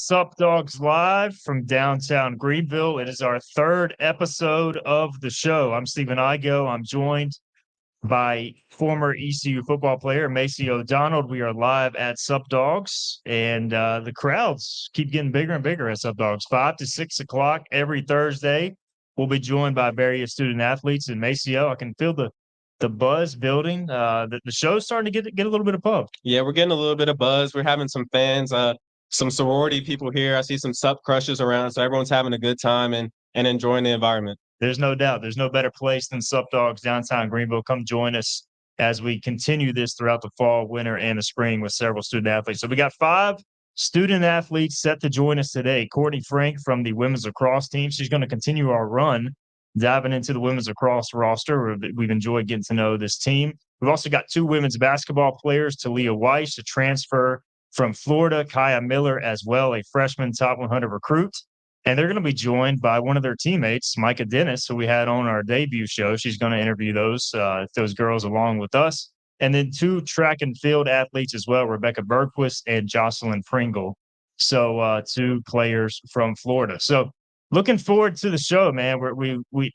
Sup Dogs live from downtown Greenville. It is our third episode of the show. I'm Stephen Igo. I'm joined by former ECU football player Macy O'Donnell. We are live at Sup Dogs, and the crowds keep getting bigger and bigger at Sup Dogs. 5 to 6 o'clock every Thursday. We'll be joined by various student athletes. And Maceo, I can feel the buzz building. The show's starting to get a little bit of pub. Yeah, we're getting a little bit of buzz. We're having some fans, some sorority people here. I see some Sup crushes around, so everyone's having a good time and enjoying the environment. There's no doubt. There's no better place than Sup Dogs downtown Greenville. Come join us as we continue this throughout the fall, winter, and the spring with several student athletes. So we got 5 student athletes set to join us today. Courtney Frank from the women's lacrosse team. She's going to continue our run, diving into the women's lacrosse roster. We've enjoyed getting to know this team. We've also got 2 women's basketball players, Talia Weiss, a transfer from Florida, Kaya Miller as well, a freshman top 100 recruit. And they're going to be joined by one of their teammates, Micah Dennis, who we had on our debut show. She's going to interview those girls along with us. And then 2 track and field athletes as well, Rebecca Bergquist and Jocelyn Pringle. So 2 players from Florida. So looking forward to the show, man. We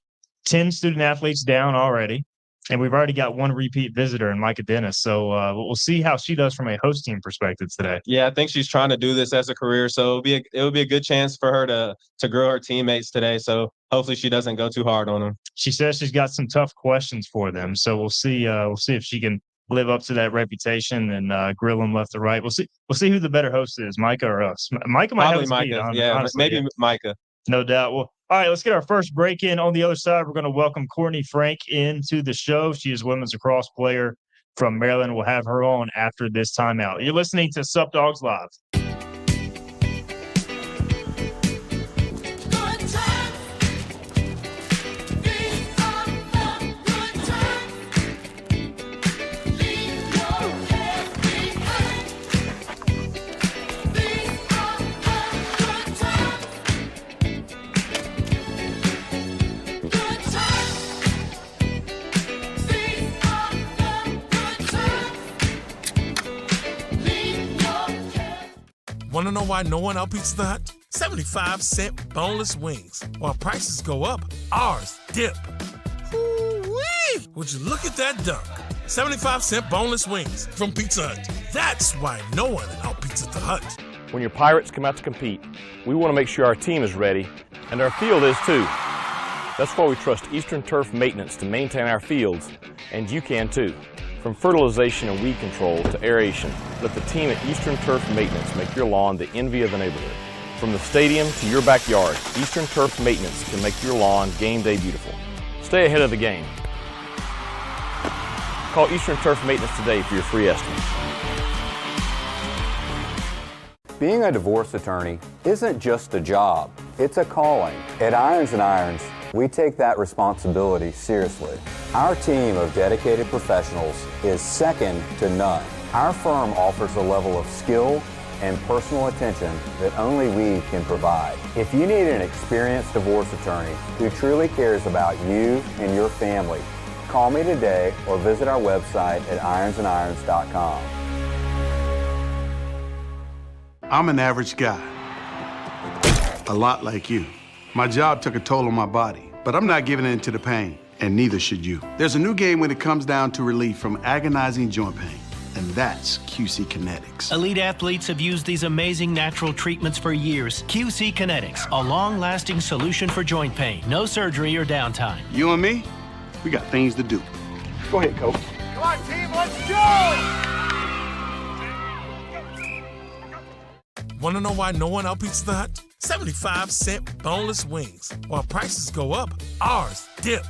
10 student athletes down already, and we've already got 1 repeat visitor in Micah Dennis. So we'll see how she does from a hosting perspective today. Yeah, I think she's trying to do this as a career, so it would be a good chance for her to grow her teammates today. So hopefully she doesn't go too hard on them. She says she's got some tough questions for them, so we'll see. We'll see if she can live up to that reputation and grill them left to right. We'll see who the better host is, Micah or us. Micah might Probably have Micah. speed, Yeah, honestly, maybe yeah. Micah. No doubt. Well, all right, let's get our first break in. On the other side, we're going to welcome Courtney Frank into the show. She is a women's lacrosse player from Maryland. We'll have her on after this timeout. You're listening to Sup Dogs Live. Want to know why no one outbeats the Hut? 75-cent boneless wings. While prices go up, ours dip. Ooh-wee! Would you look at that dunk? 75-cent boneless wings from Pizza Hut. That's why no one outbeats at the Hut. When your Pirates come out to compete, we want to make sure our team is ready, and our field is too. That's why we trust Eastern Turf Maintenance to maintain our fields, and you can too. From fertilization and weed control to aeration, let the team at Eastern Turf Maintenance make your lawn the envy of the neighborhood. From the stadium to your backyard, Eastern Turf Maintenance can make your lawn game day beautiful. Stay ahead of the game. Call Eastern Turf Maintenance today for your free estimate. Being a divorce attorney isn't just a job, it's a calling. At Irons and Irons, we take that responsibility seriously. Our team of dedicated professionals is second to none. Our firm offers a level of skill and personal attention that only we can provide. If you need an experienced divorce attorney who truly cares about you and your family, call me today or visit our website at ironsandirons.com. I'm an average guy, a lot like you. My job took a toll on my body, but I'm not giving in to the pain, and neither should you. There's a new game when it comes down to relief from agonizing joint pain, and that's QC Kinetics. Elite athletes have used these amazing natural treatments for years. QC Kinetics, a long-lasting solution for joint pain. No surgery or downtime. You and me, we got things to do. Go ahead, coach. Come on, team, let's go! Want to know why no one outbeats the Hut? 75-cent boneless wings. While prices go up, ours dip.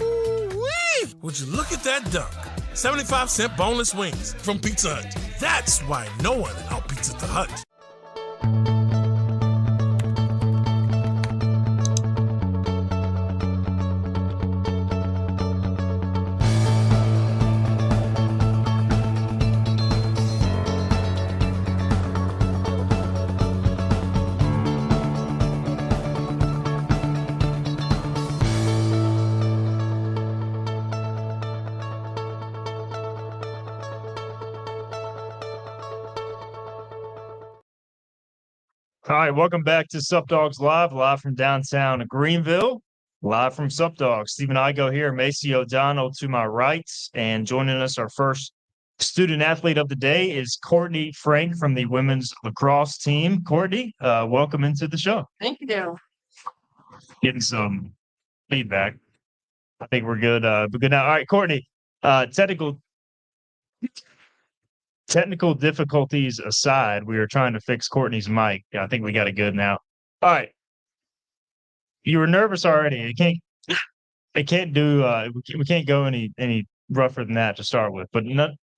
Ooh-wee! Would you look at that dunk? 75-cent boneless wings from Pizza Hut. That's why no one outbeats at the Hut. All right, welcome back to Sup Dogs live from downtown Greenville, live from Sup Dogs. Stephen Igo here, Macy O'Donnell to my right, and joining us, our first student athlete of the day is Courtney Frank from the women's lacrosse team. Courtney, welcome into the show. Thank you. Getting some feedback. I think we're good. We're good now. All right, Courtney. Technical difficulties aside, we are trying to fix Courtney's mic. I think we got it good now. All right. You were nervous already. It can't do. We can't go any rougher than that to start with. But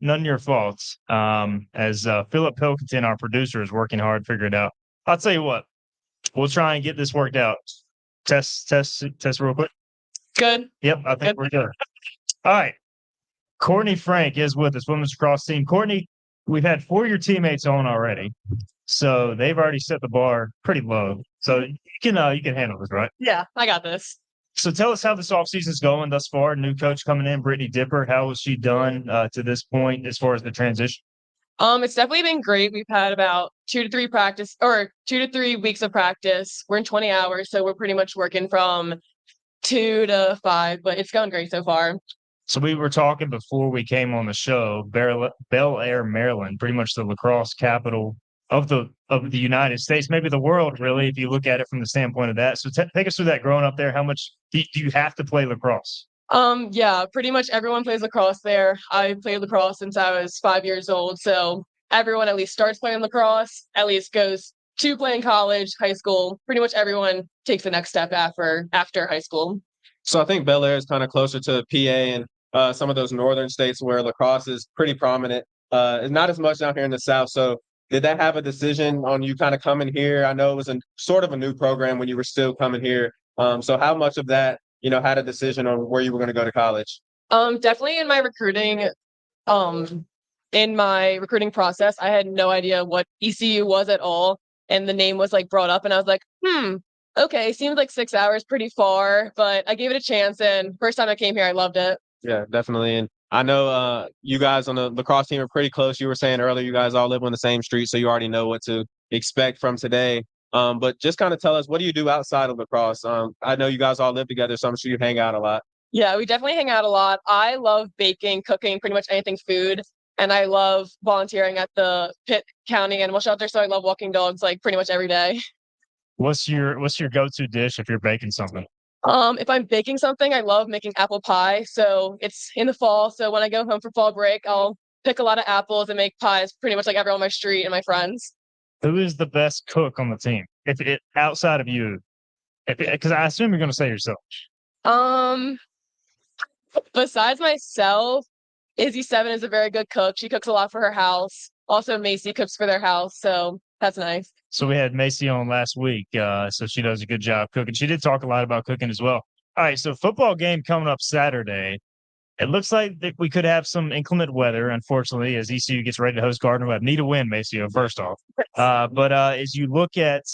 none your faults. As Philip Pilkington, our producer, is working hard to figure it out. I'll tell you what. We'll try and get this worked out. Test real quick. Good. Yep, I think we're good. All right. Courtney Frank is with us, women's lacrosse team. Courtney, we've had 4 of your teammates on already, so they've already set the bar pretty low. So you can handle this, right? Yeah, I got this. So tell us how this offseason's going thus far. New coach coming in, Brittany Dipper. How has she done to this point as far as the transition? It's definitely been great. We've had about 2 to 3 weeks of practice. We're in 20 hours, so we're pretty much working from 2 to 5, but it's going great so far. So we were talking before we came on the show, Bel Air, Maryland, pretty much the lacrosse capital of the United States, maybe the world, really, if you look at it from the standpoint of that. So take us through that growing up there. How much do you have to play lacrosse? Yeah, pretty much everyone plays lacrosse there. I played lacrosse since I was 5 years old. So everyone at least starts playing lacrosse, at least goes to playing college, high school. Pretty much everyone takes the next step after high school. So I think Bel Air is kind of closer to PA and some of those northern states where lacrosse is pretty prominent. It's not as much down here in the South. So did that have a decision on you kind of coming here? I know it was sort of a new program when you were still coming here. So how much of that, had a decision on where you were going to go to college? Definitely in my recruiting process, I had no idea what ECU was at all. And the name was brought up and I was like, okay, seems like 6 hours, pretty far, but I gave it a chance. And first time I came here, I loved it. Yeah, definitely. And I know you guys on the lacrosse team are pretty close. You were saying earlier, you guys all live on the same street, so you already know what to expect from today. But just kind of tell us, what do you do outside of lacrosse? I know you guys all live together, so I'm sure you hang out a lot. Yeah, we definitely hang out a lot. I love baking, cooking, pretty much anything food. And I love volunteering at the Pitt County Animal Shelter, so I love walking dogs pretty much every day. What's your go-to dish if you're baking something? If I'm baking something, I love making apple pie. So it's in the fall. So when I go home for fall break, I'll pick a lot of apples and make pies pretty much like everyone on my street and my friends. Who is the best cook on the team? If it outside of you, because I assume you're going to say yourself. Besides myself, Izzy Seven is a very good cook. She cooks a lot for her house. Also, Macy cooks for their house. So that's nice. So we had Macy on last week, so she does a good job cooking. She did talk a lot about cooking as well. All right, so football game coming up Saturday. It looks like that we could have some inclement weather, unfortunately, as ECU gets ready to host Gardner Webb. Need a win, Maceo, first off. But as you look at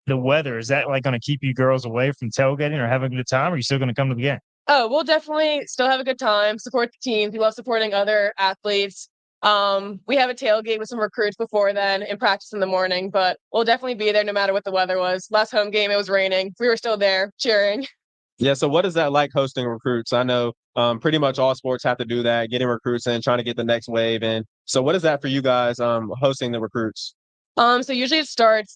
the weather, is that going to keep you girls away from tailgating or having a good time, or are you still going to come to the game? Oh, we'll definitely still have a good time, support the teams. We love supporting other athletes. We have a tailgate with some recruits before then and practice in the morning, but we'll definitely be there no matter what the weather was. Last home game, it was raining. We were still there cheering. Yeah, so what is that like hosting recruits? I know pretty much all sports have to do that, getting recruits in, trying to get the next wave in. So what is that for you guys hosting the recruits? So usually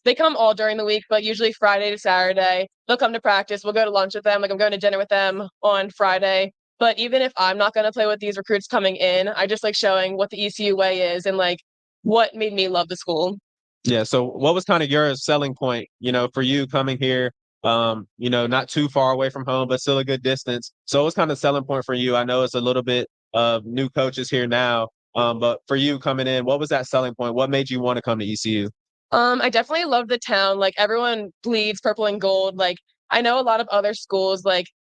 they come all during the week, but usually Friday to Saturday, they'll come to practice. We'll go to lunch with them. I'm going to dinner with them on Friday. But even if I'm not going to play with these recruits coming in, I just like showing what the ECU way is and what made me love the school. Yeah. So what was kind of your selling point, for you coming here, not too far away from home, but still a good distance. So what's kind of selling point for you? I know it's a little bit of new coaches here now, but for you coming in, what was that selling point? What made you want to come to ECU? I definitely love the town. Everyone bleeds purple and gold. I know a lot of other schools,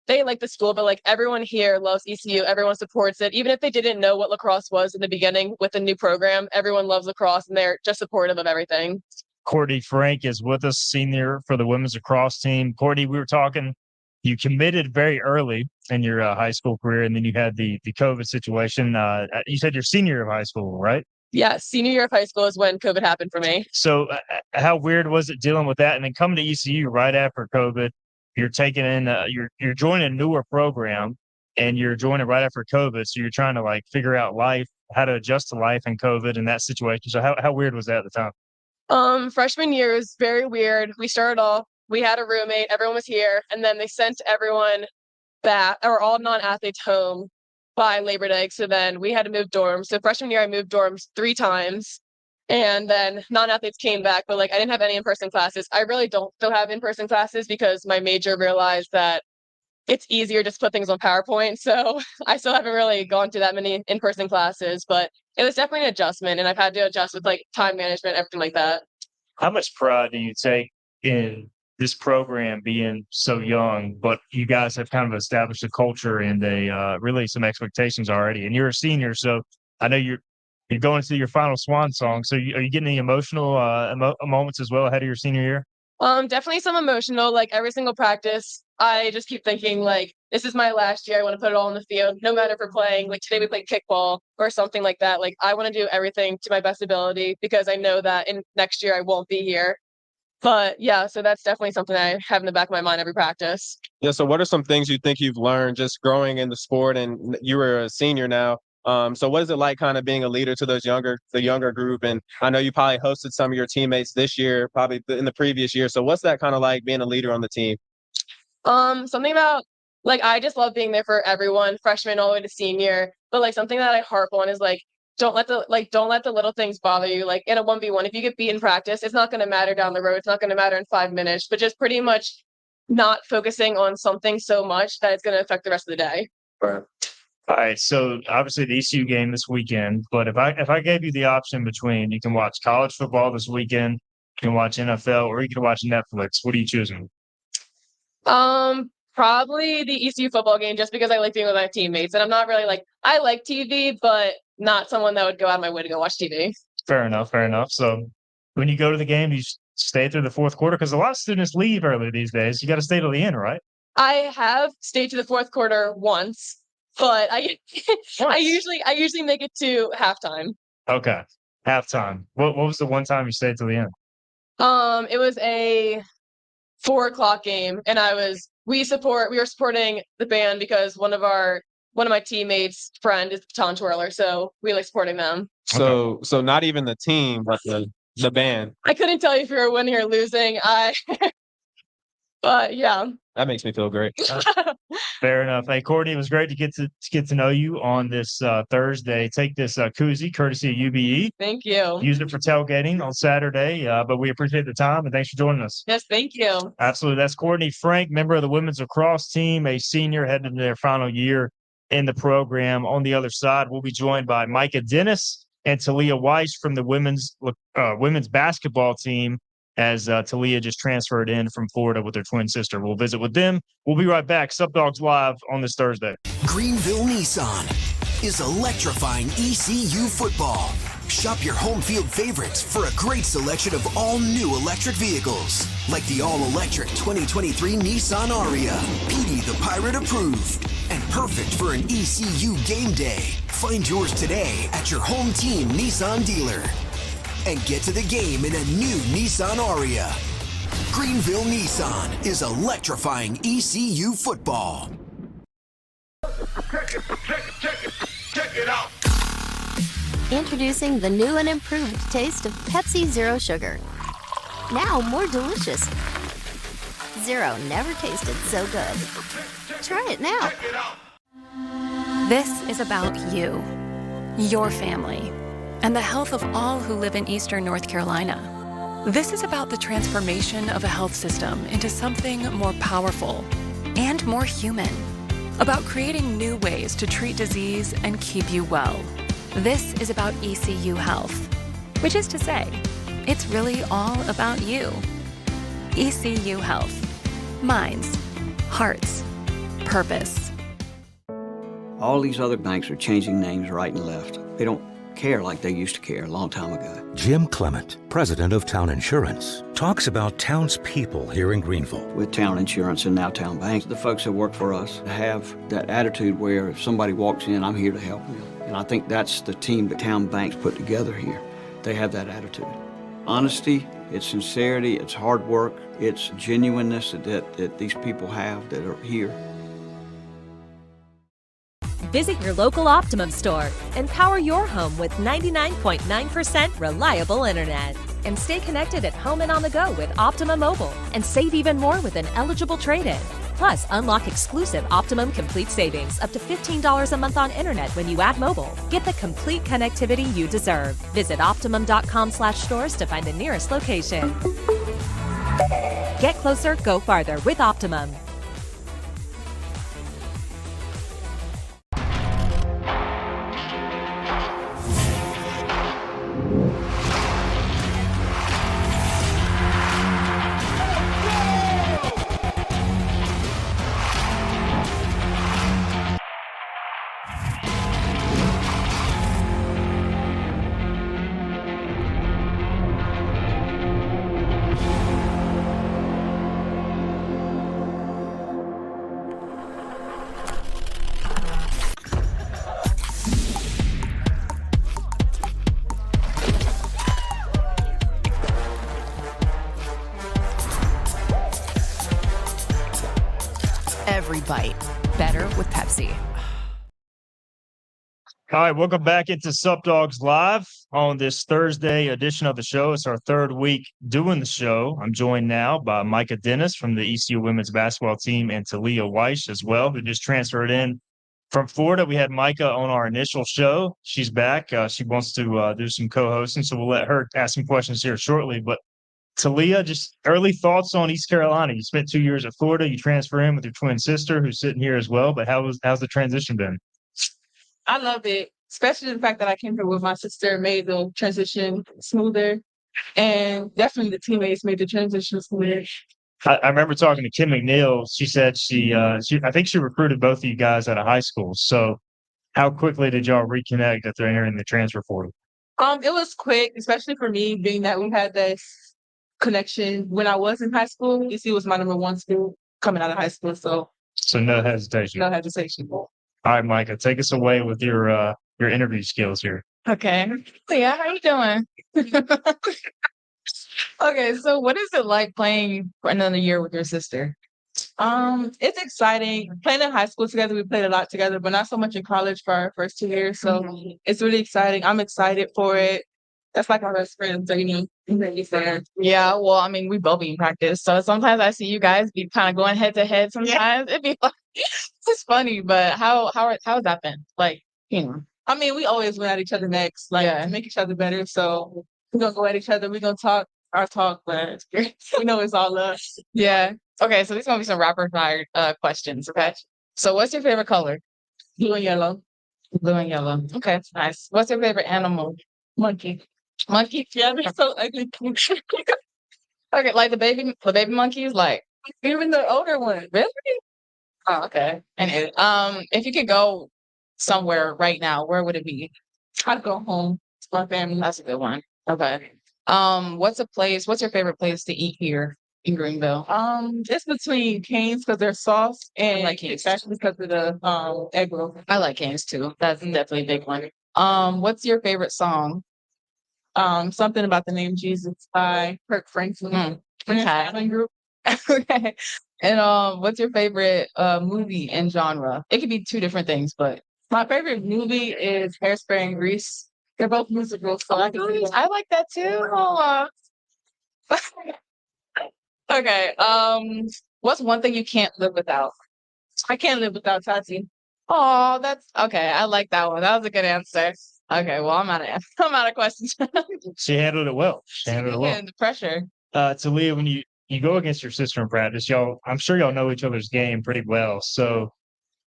they like the school, but everyone here loves ECU. Everyone supports it. Even if they didn't know what lacrosse was in the beginning with the new program, everyone loves lacrosse and they're just supportive of everything. Courtney Frank is with us, senior for the women's lacrosse team. Courtney, we were talking, you committed very early in your high school career, and then you had the COVID situation. You said you're senior of high school, right? Yeah, senior year of high school is when COVID happened for me. So how weird was it dealing with that? And then coming to ECU right after COVID, you're taking in, you're joining a newer program and you're joining right after COVID. So you're trying to like figure out life, how to adjust to life in COVID in that situation. So how weird was that at the time? Freshman year was very weird. We started off, we had a roommate, everyone was here, and then they sent everyone back, or all non-athletes home by Labor Day. So then we had to move dorms. So freshman year, I moved dorms 3 times. And then non-athletes came back, but like I didn't have any in-person classes. I really don't still have in-person classes because my major realized that it's easier just to put things on PowerPoint. So I still haven't really gone to that many in-person classes, but it was definitely an adjustment. And I've had to adjust with like time management, everything like that. How much pride do you take in this program being so young, but you guys have kind of established a culture and really some expectations already? And you're a senior, so I know you're going to your final swan song. So are you getting any emotional moments as well ahead of your senior year? Definitely some emotional. Like every single practice, I just keep thinking like, this is my last year. I want to put it all in the field, no matter if we're playing. Like today we played kickball or something like that. Like I want to do everything to my best ability because I know that in next year I won't be here. But yeah, so that's definitely something I have in the back of my mind every practice. Yeah. So what are some things you think you've learned just growing in the sport, and you were a senior now? So what is it like kind of being a leader to the younger group? And I know you probably hosted some of your teammates this year, probably in the previous year. So what's that kind of like being a leader on the team? Something about like I just love being there for everyone, freshman all the way to senior. But like something that I harp on is like don't let the little things bother you. Like in a 1v1, if you get beat in practice, it's not going to matter down the road. It's not going to matter in 5 minutes. But just pretty much not focusing on something so much that it's going to affect the rest of the day. Right. All right. So obviously the ECU game this weekend, but if I gave you the option between you can watch college football this weekend, you can watch NFL, or you can watch Netflix, what are you choosing? Probably the ECU football game, just because I like being with my teammates, and I'm not really like I like TV, but not someone that would go out of my way to go watch TV. Fair enough. Fair enough. So when you go to the game, do you stay through the fourth quarter? Because a lot of students leave early these days. You got to stay till the end, right? I have stayed to the fourth quarter once, but I usually make it to halftime. Okay. Halftime. What was the one time you stayed till the end? It was a 4:00 game, and we were supporting the band because one of my teammates' friend is a baton twirler, so we like supporting them. So not even the team, but the band. I couldn't tell you if we were winning or losing. But yeah. That makes me feel great. Fair enough. Hey, Courtney, it was great to get to know you on this Thursday. Take this koozie, courtesy of UBE. Thank you. Use it for tailgating on Saturday, but we appreciate the time, and thanks for joining us. Yes, thank you. Absolutely. That's Courtney Frank, member of the women's lacrosse team, a senior heading into their final year in the program. On the other side, we'll be joined by Micah Dennis and Talia Weiss from the women's basketball team, as Talia just transferred in from Florida with her twin sister. We'll visit with them. We'll be right back. Sup Dogs Live on this Thursday. Greenville Nissan is electrifying ECU football. Shop your home field favorites for a great selection of all new electric vehicles, like the all-electric 2023 Nissan Aria, Petey the Pirate approved, and perfect for an ECU game day. Find yours today at your home team Nissan dealer. And get to the game in a new Nissan Aria. Greenville Nissan is electrifying ECU football. Check it out. Introducing the new and improved taste of Pepsi Zero Sugar. Now more delicious. Zero never tasted so good. Try it now. This is about you, your family, and the health of all who live in Eastern North Carolina. This is about the transformation of a health system into something more powerful and more human. About creating new ways to treat disease and keep you well. This is about ECU Health, which is to say, it's really all about you. ECU Health. Minds, hearts, purpose. All these other banks are changing names right and left. They don't care like they used to care a long time ago. Jim Clement, president of Town Insurance, talks about townspeople here in Greenville. With Town Insurance and now Town Bank, the folks that work for us have that attitude where if somebody walks in, I'm here to help them. And I think that's the team that Town Bank's put together here. They have that attitude. Honesty, it's sincerity, it's hard work, it's genuineness that these people have that are here. Visit your local Optimum store and power your home with 99.9% reliable internet. And stay connected at home and on the go with Optimum Mobile and save even more with an eligible trade-in. Plus, unlock exclusive Optimum Complete savings up to $15 a month on internet when you add mobile. Get the complete connectivity you deserve. Visit Optimum.com/stores to find the nearest location. Get closer, go farther with Optimum. Every bite better with Pepsi. All right, welcome back into Sup Dogs Live on this Thursday edition of the show. It's our third week doing the show. I'm joined now by Micah Dennis from the ECU women's basketball team and Talia Weiss as well, who just transferred in from Florida. We had Micah on our initial show. She's back. She wants to do some co-hosting, so we'll let her ask some questions here shortly. But Talia, just early thoughts on East Carolina. You spent 2 years at Florida. You transfer in with your twin sister, who's sitting here as well. But how's the transition been? I love it, especially the fact that I came here with my sister made the transition smoother, and definitely the teammates made the transition smoother. I remember talking to Kim McNeil. She said I think she recruited both of you guys out of high school. So how quickly did y'all reconnect after entering the transfer portal? It was quick, especially for me, being that we had this connection when I was in high school. ECU was my number one school coming out of high school, so No hesitation. no hesitation. All right, Micah, take us away with your interview skills here. Okay. Leah, how you doing? Okay, so what is it like playing for another year with your sister? It's exciting. Playing in high school together, we played a lot together, but not so much in college for our first 2 years. So it's really exciting. I'm excited for it. That's like my best friend, so Yeah, well, I mean, we both be in practice, so sometimes I see you guys be kind of going head to head. Sometimes it'd be like, it's funny, but how's that been? Like, I mean, we always went at each other next, like to make each other better. So we're gonna go at each other. We're gonna talk our talk, but we know it's all love. Yeah. Okay, so these gonna be some rapid fire questions. Okay. So what's your favorite color? Blue and yellow. Blue and yellow. Okay, nice. What's your favorite animal? Monkey. Monkey? Yeah, they're so ugly. Okay, like the baby monkeys, like Even the older one. really? Oh, okay. And if you could go somewhere right now, where would it be? I'd go home to my family. That's a good one. Okay. What's your favorite place to eat here in Greenville? It's between Canes because they're soft, and like Cane's. it's actually because of the egg roll. I like Cane's too. That's definitely a big one. What's your favorite song? Something about the name Jesus by Kirk Franklin. Okay. Group. Okay. And what's your favorite movie and genre? It could be two different things, but My favorite movie is Hairspray and Grease. They're both musicals, so I can see I like that too. Okay. What's one thing you can't live without? I can't live without Tati. Oh, that's okay. I like that one. That was a good answer. Okay, well, I'm out of questions. She handled it well. And the pressure. Talia, when you go against your sister in practice, I'm sure y'all know each other's game pretty well. So,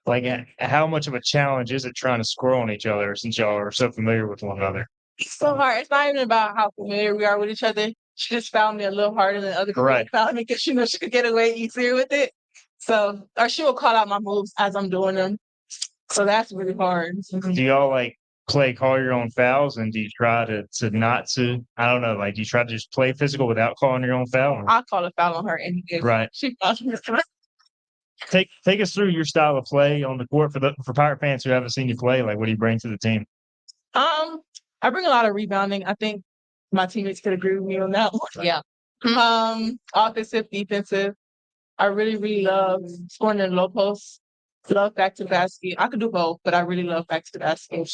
like, how much of a challenge is it trying to score on each other since y'all are so familiar with one another? It's so hard. It's not even about how familiar we are with each other. She just found me a little harder than other people found me because she knows she could get away easier with it. So, or she will call out my moves as I'm doing them. So that's really hard. Do y'all play call your own fouls, and do you try to not to? I don't know. Like, do you try to just play physical without calling your own foul? I'll call a foul on her any day. Right. She fouls me. Take us through your style of play on the court for Pirate fans who haven't seen you play. Like, what do you bring to the team? I bring a lot of rebounding. I think my teammates could agree with me on that one. Yeah. Offensive, defensive. I really, really love scoring in the low post. Love back to basket. I could do both, but I really love back to the basket.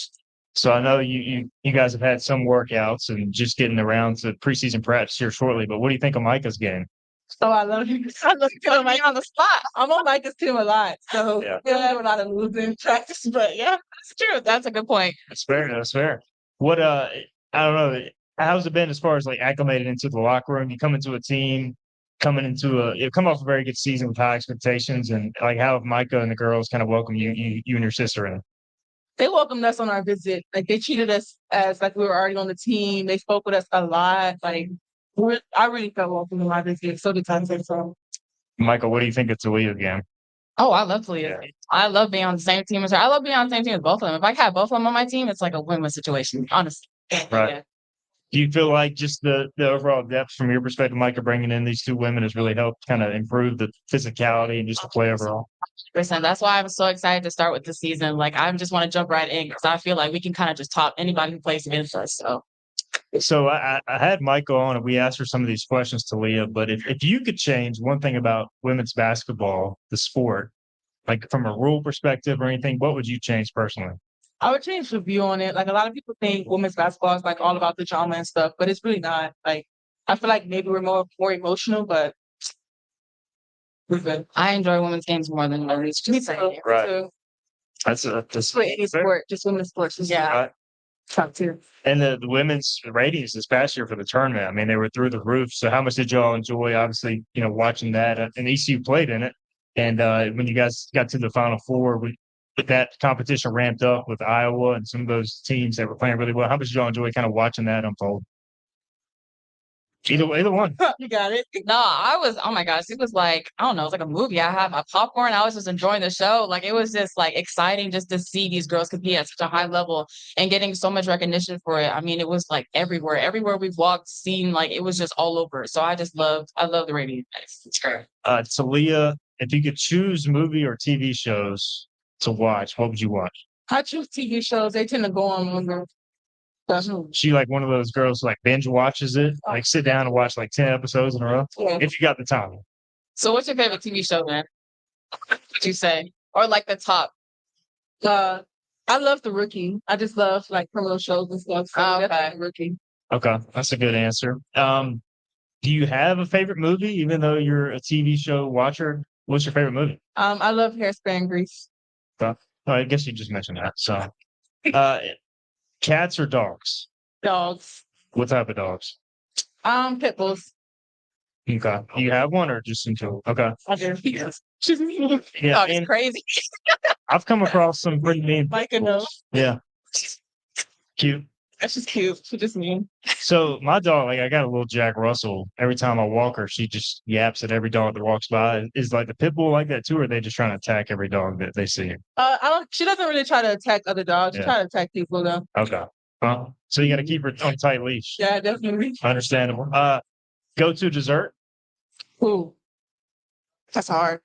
So I know you guys have had some workouts and just getting around to preseason practice here shortly. But what do you think of Micah's game? So I love you. I love putting Mike on the spot. I'm on Micah's team a lot, so Yeah. we don't have a lot of losing practice. But yeah, that's true. That's a good point. That's fair. That's fair. What I don't know. How's it been as far as like acclimated into the locker room? You come into a team, you come off a very good season with high expectations, and like how have Micah and the girls kind of welcome you and your sister in? They welcomed us on our visit. Like they treated us as like we were already on the team. They spoke with us a lot. Like I really felt welcome in my visit. So did Tyson. So Michael, what do you think of Talia game? Oh, I love Talia. I love being on the same team as her. I love being on the same team as both of them. If I had both of them on my team, it's like a win-win situation, honestly. Right. Yeah. Do you feel like just the overall depth from your perspective, Micah, bringing in these two women has really helped kind of improve the physicality and just the play overall? Listen, that's why I'm so excited to start with the season. Like, I just want to jump right in because I feel like we can kind of just top anybody who plays against us. So I had Michael on and we asked her some of these questions to Leah, but if you could change one thing about women's basketball, the sport, like from a rule perspective or anything, what would you change personally? I would change the view on it. Like, a lot of people think women's basketball is like all about the drama and stuff, but it's really not. Like, I feel like maybe we're more emotional, but we're good. I enjoy women's games more than men's. Right. That's any sport, just women's sports. Yeah. Right. Top tier. And the women's ratings this past year for the tournament, I mean, they were through the roof. So how much did y'all enjoy, obviously, watching that? And ECU played in it. And when you guys got to the Final Four, with that competition ramped up with Iowa and some of those teams that were playing really well, how much did y'all enjoy kind of watching that unfold? Either one. You got it. No, oh my gosh, it was like, I don't know, it was like a movie. I had my popcorn. I was just enjoying the show. Like, it was just like exciting just to see these girls compete at such a high level and getting so much recognition for it. I mean, it was like everywhere. Everywhere we've walked, seen, like it was just all over. So I love the radio. It's great. Talia, if you could choose movie or TV shows to watch, what would you watch? I choose TV shows. They tend to go on longer. She like one of those girls who like binge watches it, like sit down and watch like 10 episodes in a row. Yeah. If you got the time. So what's your favorite TV show, man? What would you say? Or like the top? I love The Rookie. I just love like criminal shows and stuff. So okay. Rookie. Okay. That's a good answer. Do you have a favorite movie, even though you're a TV show watcher? What's your favorite movie? I love Hairspray and Grease. Okay. Oh, I guess you just mentioned that. So cats or dogs? Dogs. What type of dogs? Pit bulls. Okay. You have one or just some two? Okay. I do. She's mean. Yeah, Dog is crazy. I've come across some pretty mean. Micah knows. Yeah. Cute. That's just cute. She's just mean. So my dog, like I got a little Jack Russell. Every time I walk her, she just yaps at every dog that walks by. Is like the pit bull like that too, or are they just trying to attack every dog that they see? She doesn't really try to attack other dogs. She tries to attack people though. Okay. Well, so you got to keep her on a tight leash. Yeah, definitely. Understandable. Go to dessert. Ooh, that's hard.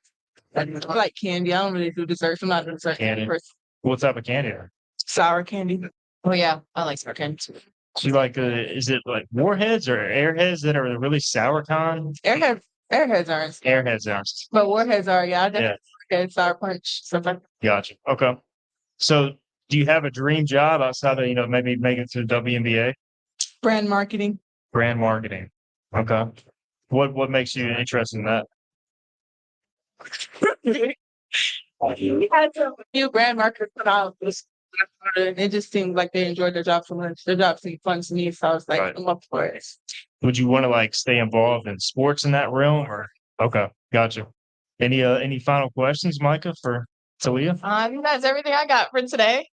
I like candy. I don't really do desserts. I'm not a dessert person. What type of candy? Sour candy. Oh yeah, I like sour candy too. So like, is it like warheads or airheads that are the really sour kind? Airheads aren't. Airheads aren't. But warheads are. Yeah, I definitely get sour punch. Stuff like that. Gotcha. Okay. So do you have a dream job outside of, maybe making it to the WNBA? Brand marketing. Brand marketing. Okay. What makes you interested in that? We had some new brand marketers put out this. It just seemed like they enjoyed their job so much. Their job seemed fun to me, so I was like, I'm up for it. Would you want to like stay involved in sports in that realm, or okay, gotcha. Any final questions, Micah, for Talia? I think that's everything I got for today.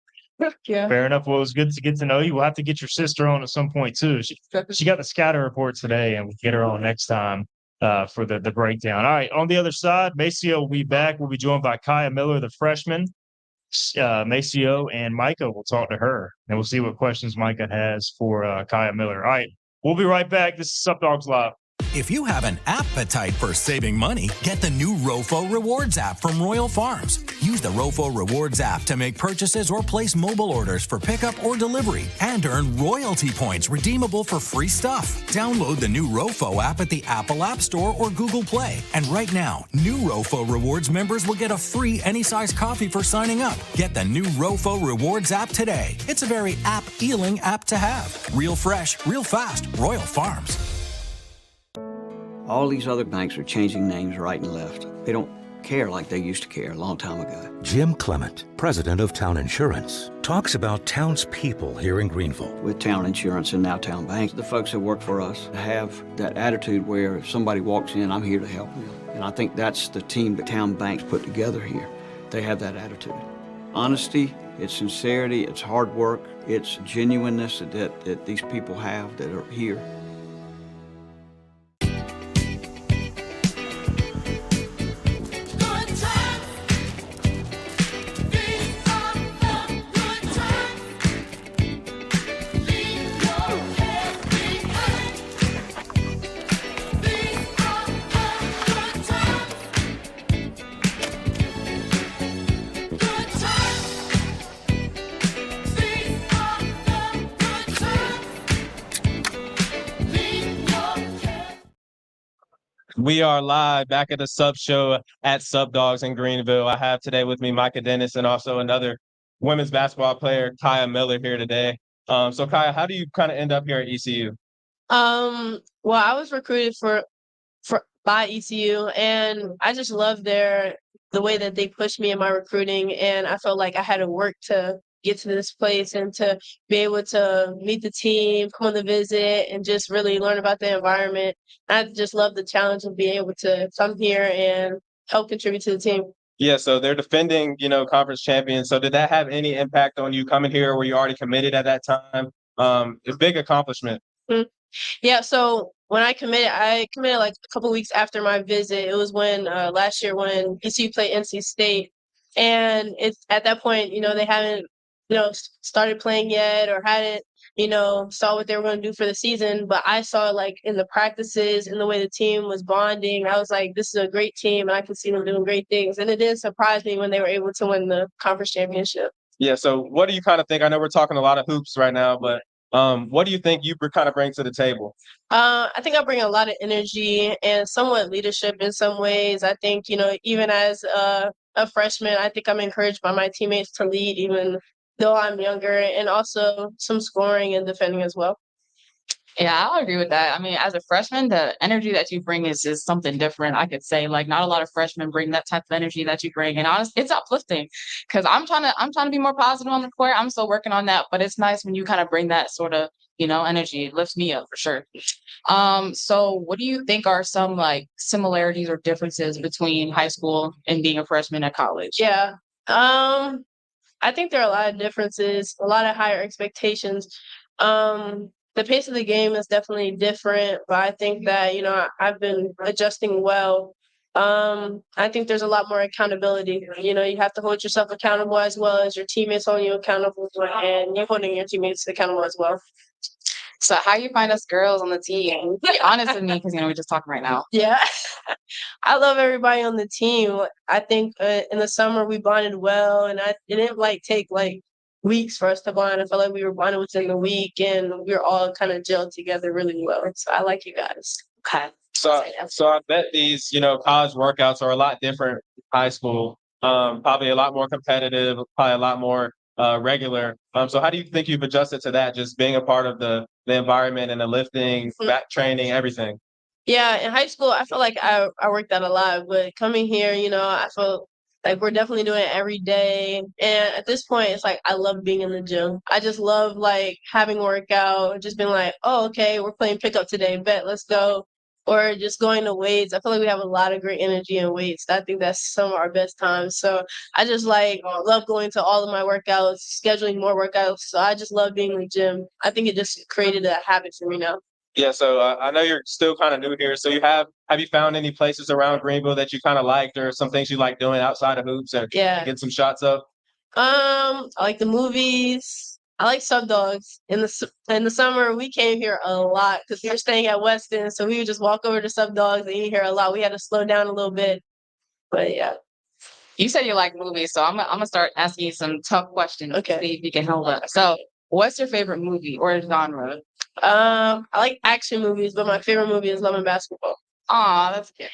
Yeah. Fair enough. Well, it was good to get to know you. We'll have to get your sister on at some point too. She got the scatter report today, and we'll get her on next time for the breakdown. All right. On the other side, Maceo will be back. We'll be joined by Kaya Miller, the freshman. Maceo and Micah. We'll talk to her, and we'll see what questions Micah has for Kaya Miller. All right, we'll be right back. This is Sup Dogs Live. If you have an appetite for saving money, get the new Rofo Rewards app from Royal Farms. Use the Rofo Rewards app to make purchases or place mobile orders for pickup or delivery and earn royalty points redeemable for free stuff. Download the new Rofo app at the Apple App Store or Google Play. And right now, new Rofo Rewards members will get a free any-size coffee for signing up. Get the new Rofo Rewards app today. It's a very app-ealing app to have. Real fresh, real fast. Royal Farms. All these other banks are changing names right and left. They don't care like they used to care a long time ago. Jim Clement, president of Town Insurance, talks about townspeople here in Greenville. With Town Insurance and now Town Bank, the folks that work for us have that attitude where if somebody walks in, I'm here to help them. And I think that's the team that Town Bank's put together here. They have that attitude. Honesty, it's sincerity, it's hard work, it's genuineness that these people have that are here. We are live back at the Sup Show at Sup Dogs in Greenville. I have today with me Micah Dennis and also another women's basketball player, Kaya Miller, here today. So Kaya, how do you kind of end up here at ECU? Well, I was recruited by ECU, and I just love the way that they pushed me in my recruiting, and I felt like I had to work to get to this place and to be able to meet the team, come on the visit, and just really learn about the environment. I just love the challenge of being able to come here and help contribute to the team. Yeah, so they're defending, conference champions. So did that have any impact on you coming here? Were you already committed at that time? It's a big accomplishment. Mm-hmm. Yeah, so when I committed like a couple weeks after my visit. It was when last year when ECU played NC State. And it's at that point, they haven't started playing yet or hadn't, saw what they were going to do for the season. But I saw like in the practices and the way the team was bonding, I was like, this is a great team and I can see them doing great things. And it did surprise me when they were able to win the conference championship. Yeah. So what do you kind of think? I know we're talking a lot of hoops right now, but what do you think you kind of bring to the table? I think I bring a lot of energy and somewhat leadership in some ways. I think, even as a freshman, I think I'm encouraged by my teammates to lead even though I'm younger, and also some scoring and defending as well. Yeah, I'll agree with that. I mean, as a freshman, the energy that you bring is something different. I could say, like, not a lot of freshmen bring that type of energy that you bring, and honestly, it's uplifting because I'm trying to be more positive on the court. I'm still working on that, but it's nice when you kind of bring that sort of energy. It lifts me up for sure. So what do you think are some like similarities or differences between high school and being a freshman at college? Yeah. I think there are a lot of differences, a lot of higher expectations. The pace of the game is definitely different, but I think that, I've been adjusting well. I think there's a lot more accountability. You have to hold yourself accountable as well as your teammates holding you accountable, and you holding your teammates accountable as well. So how you find us girls on the team? Be honest with me, because we're just talking right now. Yeah, I love everybody on the team. I think in the summer we bonded well, and it didn't take weeks for us to bond. I felt like we were bonded within the week, and we were all kind of gelled together really well. So I like you guys. Okay. So I bet these college workouts are a lot different from high school. Probably a lot more competitive. Probably a lot more regular. So how do you think you've adjusted to that? Just being a part of the environment and the lifting, back training, everything. Yeah, in high school, I feel like I worked out a lot, but coming here, I feel like we're definitely doing it every day. And at this point, it's like I love being in the gym. I just love having a workout, just being like, oh, okay, we're playing pickup today, bet, let's go. Or just going to weights. I feel like we have a lot of great energy in weights. I think that's some of our best times. So I just love going to all of my workouts, scheduling more workouts. So I just love being in the gym. I think it just created a habit for me now. Yeah, so I know you're still kind of new here. So have you found any places around Greenville that you kind of liked, or some things you like doing outside of hoops and get some shots up? I like the movies. I like Sup Dogs. In the summer, we came here a lot because we were staying at Weston, so we would just walk over to Sup Dogs and eat here a lot. We had to slow down a little bit, but yeah. You said you like movies, so I'm gonna start asking you some tough questions. Okay. To see if you can hold up. So, what's your favorite movie or genre? I like action movies, but my favorite movie is Love and Basketball. Aw, that's cute.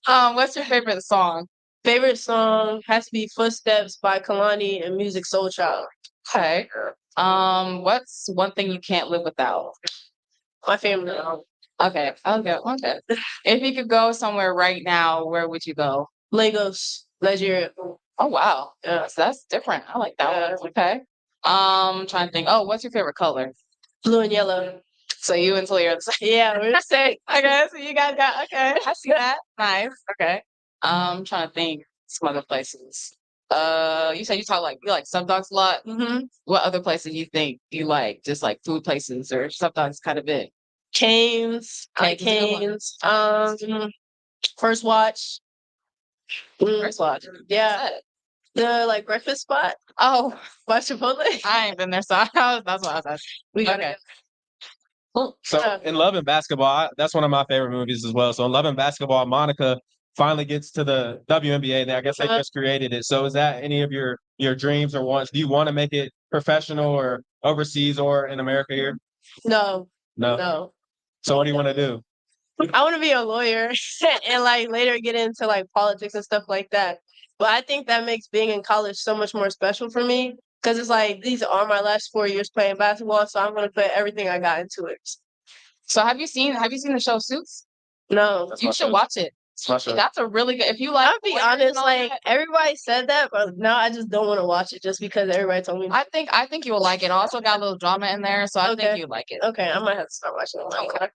What's your favorite song? Favorite song has to be Footsteps by Kalani and Music Soul Child. Okay. What's one thing you can't live without? My family. Okay. Okay. If you could go somewhere right now, where would you go? Lagos, Nigeria. Oh wow. Yeah, so that's different. I like that one. Okay. Trying to think. Oh, what's your favorite color? Blue and yellow. So you and Talia are the same. Yeah, we're the same. Okay, so you guys got okay. I see that. Nice. Okay. Trying to think some other places. You said you like Sup Dogs a lot. Mm-hmm. What other places you think you like? Just like food places or Sup Dogs kind of big? Canes. I like Canes. First Watch. First Watch. Yeah. The like breakfast spot. Oh, by Chipotle. I ain't been there, so that's what I was asking. We gotta Okay. go. So in Love and Basketball, that's one of my favorite movies as well. So in Love and Basketball, Monica finally gets to the WNBA. I guess they just created it. So is that any of your dreams or wants? Do you want to make it professional or overseas or in America here? No. No. No. So what do you want to do? I want to be a lawyer and like later get into like politics and stuff like that. But I think that makes being in college so much more special for me because it's like these are my last 4 years playing basketball, so I'm gonna put everything I got into it. So have you seen the show Suits? No. You should watch it. That's a really good. If you like, I'll be honest, like everybody said that, but no, I just don't want to watch it just because everybody told me. I think you will like it. Also got a little drama in there, so I think you like it. Okay, I might have to start watching it. Okay.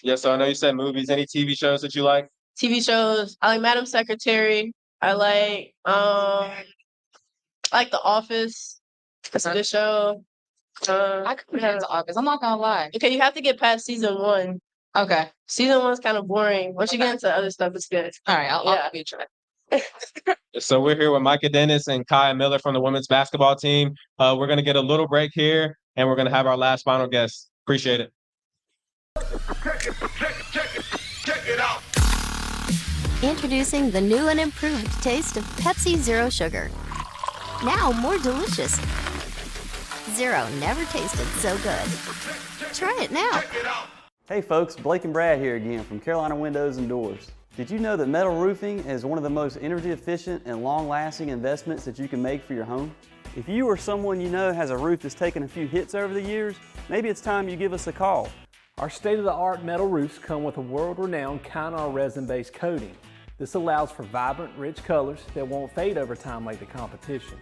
Yeah, so I know you said movies. Any TV shows that you like? TV shows. I like Madam Secretary. I like The Office. That's a good show. I could put that into Office. I'm not gonna lie. Okay, you have to get past season 1. Okay. Season 1's kind of boring. Once you get into other stuff, it's good. All right, I'll give you a try. So we're here with Micah Dennis and Kaya Miller from the women's basketball team. We're gonna get a little break here, and we're gonna have our last final guest. Appreciate it. Check it out. Introducing the new and improved taste of Pepsi Zero Sugar. Now more delicious. Zero never tasted so good. Try it now. Hey folks, Blake and Brad here again from Carolina Windows and Doors. Did you know that metal roofing is one of the most energy efficient and long-lasting investments that you can make for your home? If you or someone you know has a roof that's taken a few hits over the years, maybe it's time you give us a call. Our state-of-the-art metal roofs come with a world-renowned Kynar resin-based coating. This allows for vibrant, rich colors that won't fade over time like the competition.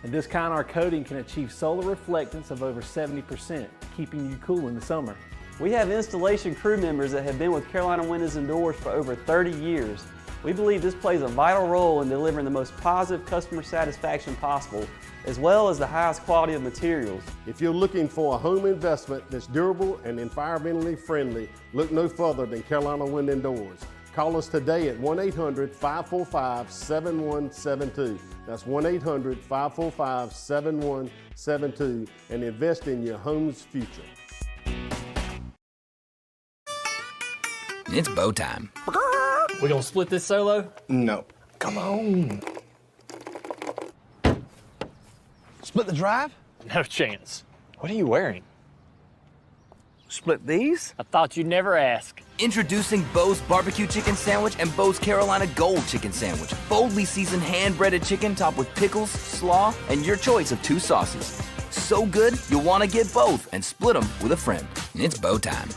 And this Kynar coating can achieve solar reflectance of over 70%, keeping you cool in the summer. We have installation crew members that have been with Carolina Windows and Doors for over 30 years. We believe this plays a vital role in delivering the most positive customer satisfaction possible, as well as the highest quality of materials. If you're looking for a home investment that's durable and environmentally friendly, look no further than Carolina Windows and Doors. Call us today at 1-800-545-7172. That's 1-800-545-7172 and invest in your home's future. It's bow time. We gonna split this solo? No. Come on. Split the drive? No chance. What are you wearing? Split these? I thought you'd never ask. Introducing Bo's Barbecue Chicken Sandwich and Bo's Carolina Gold Chicken Sandwich. Boldly seasoned hand-breaded chicken topped with pickles, slaw, and your choice of 2 sauces. So good, you'll want to get both and split them with a friend. It's bow time.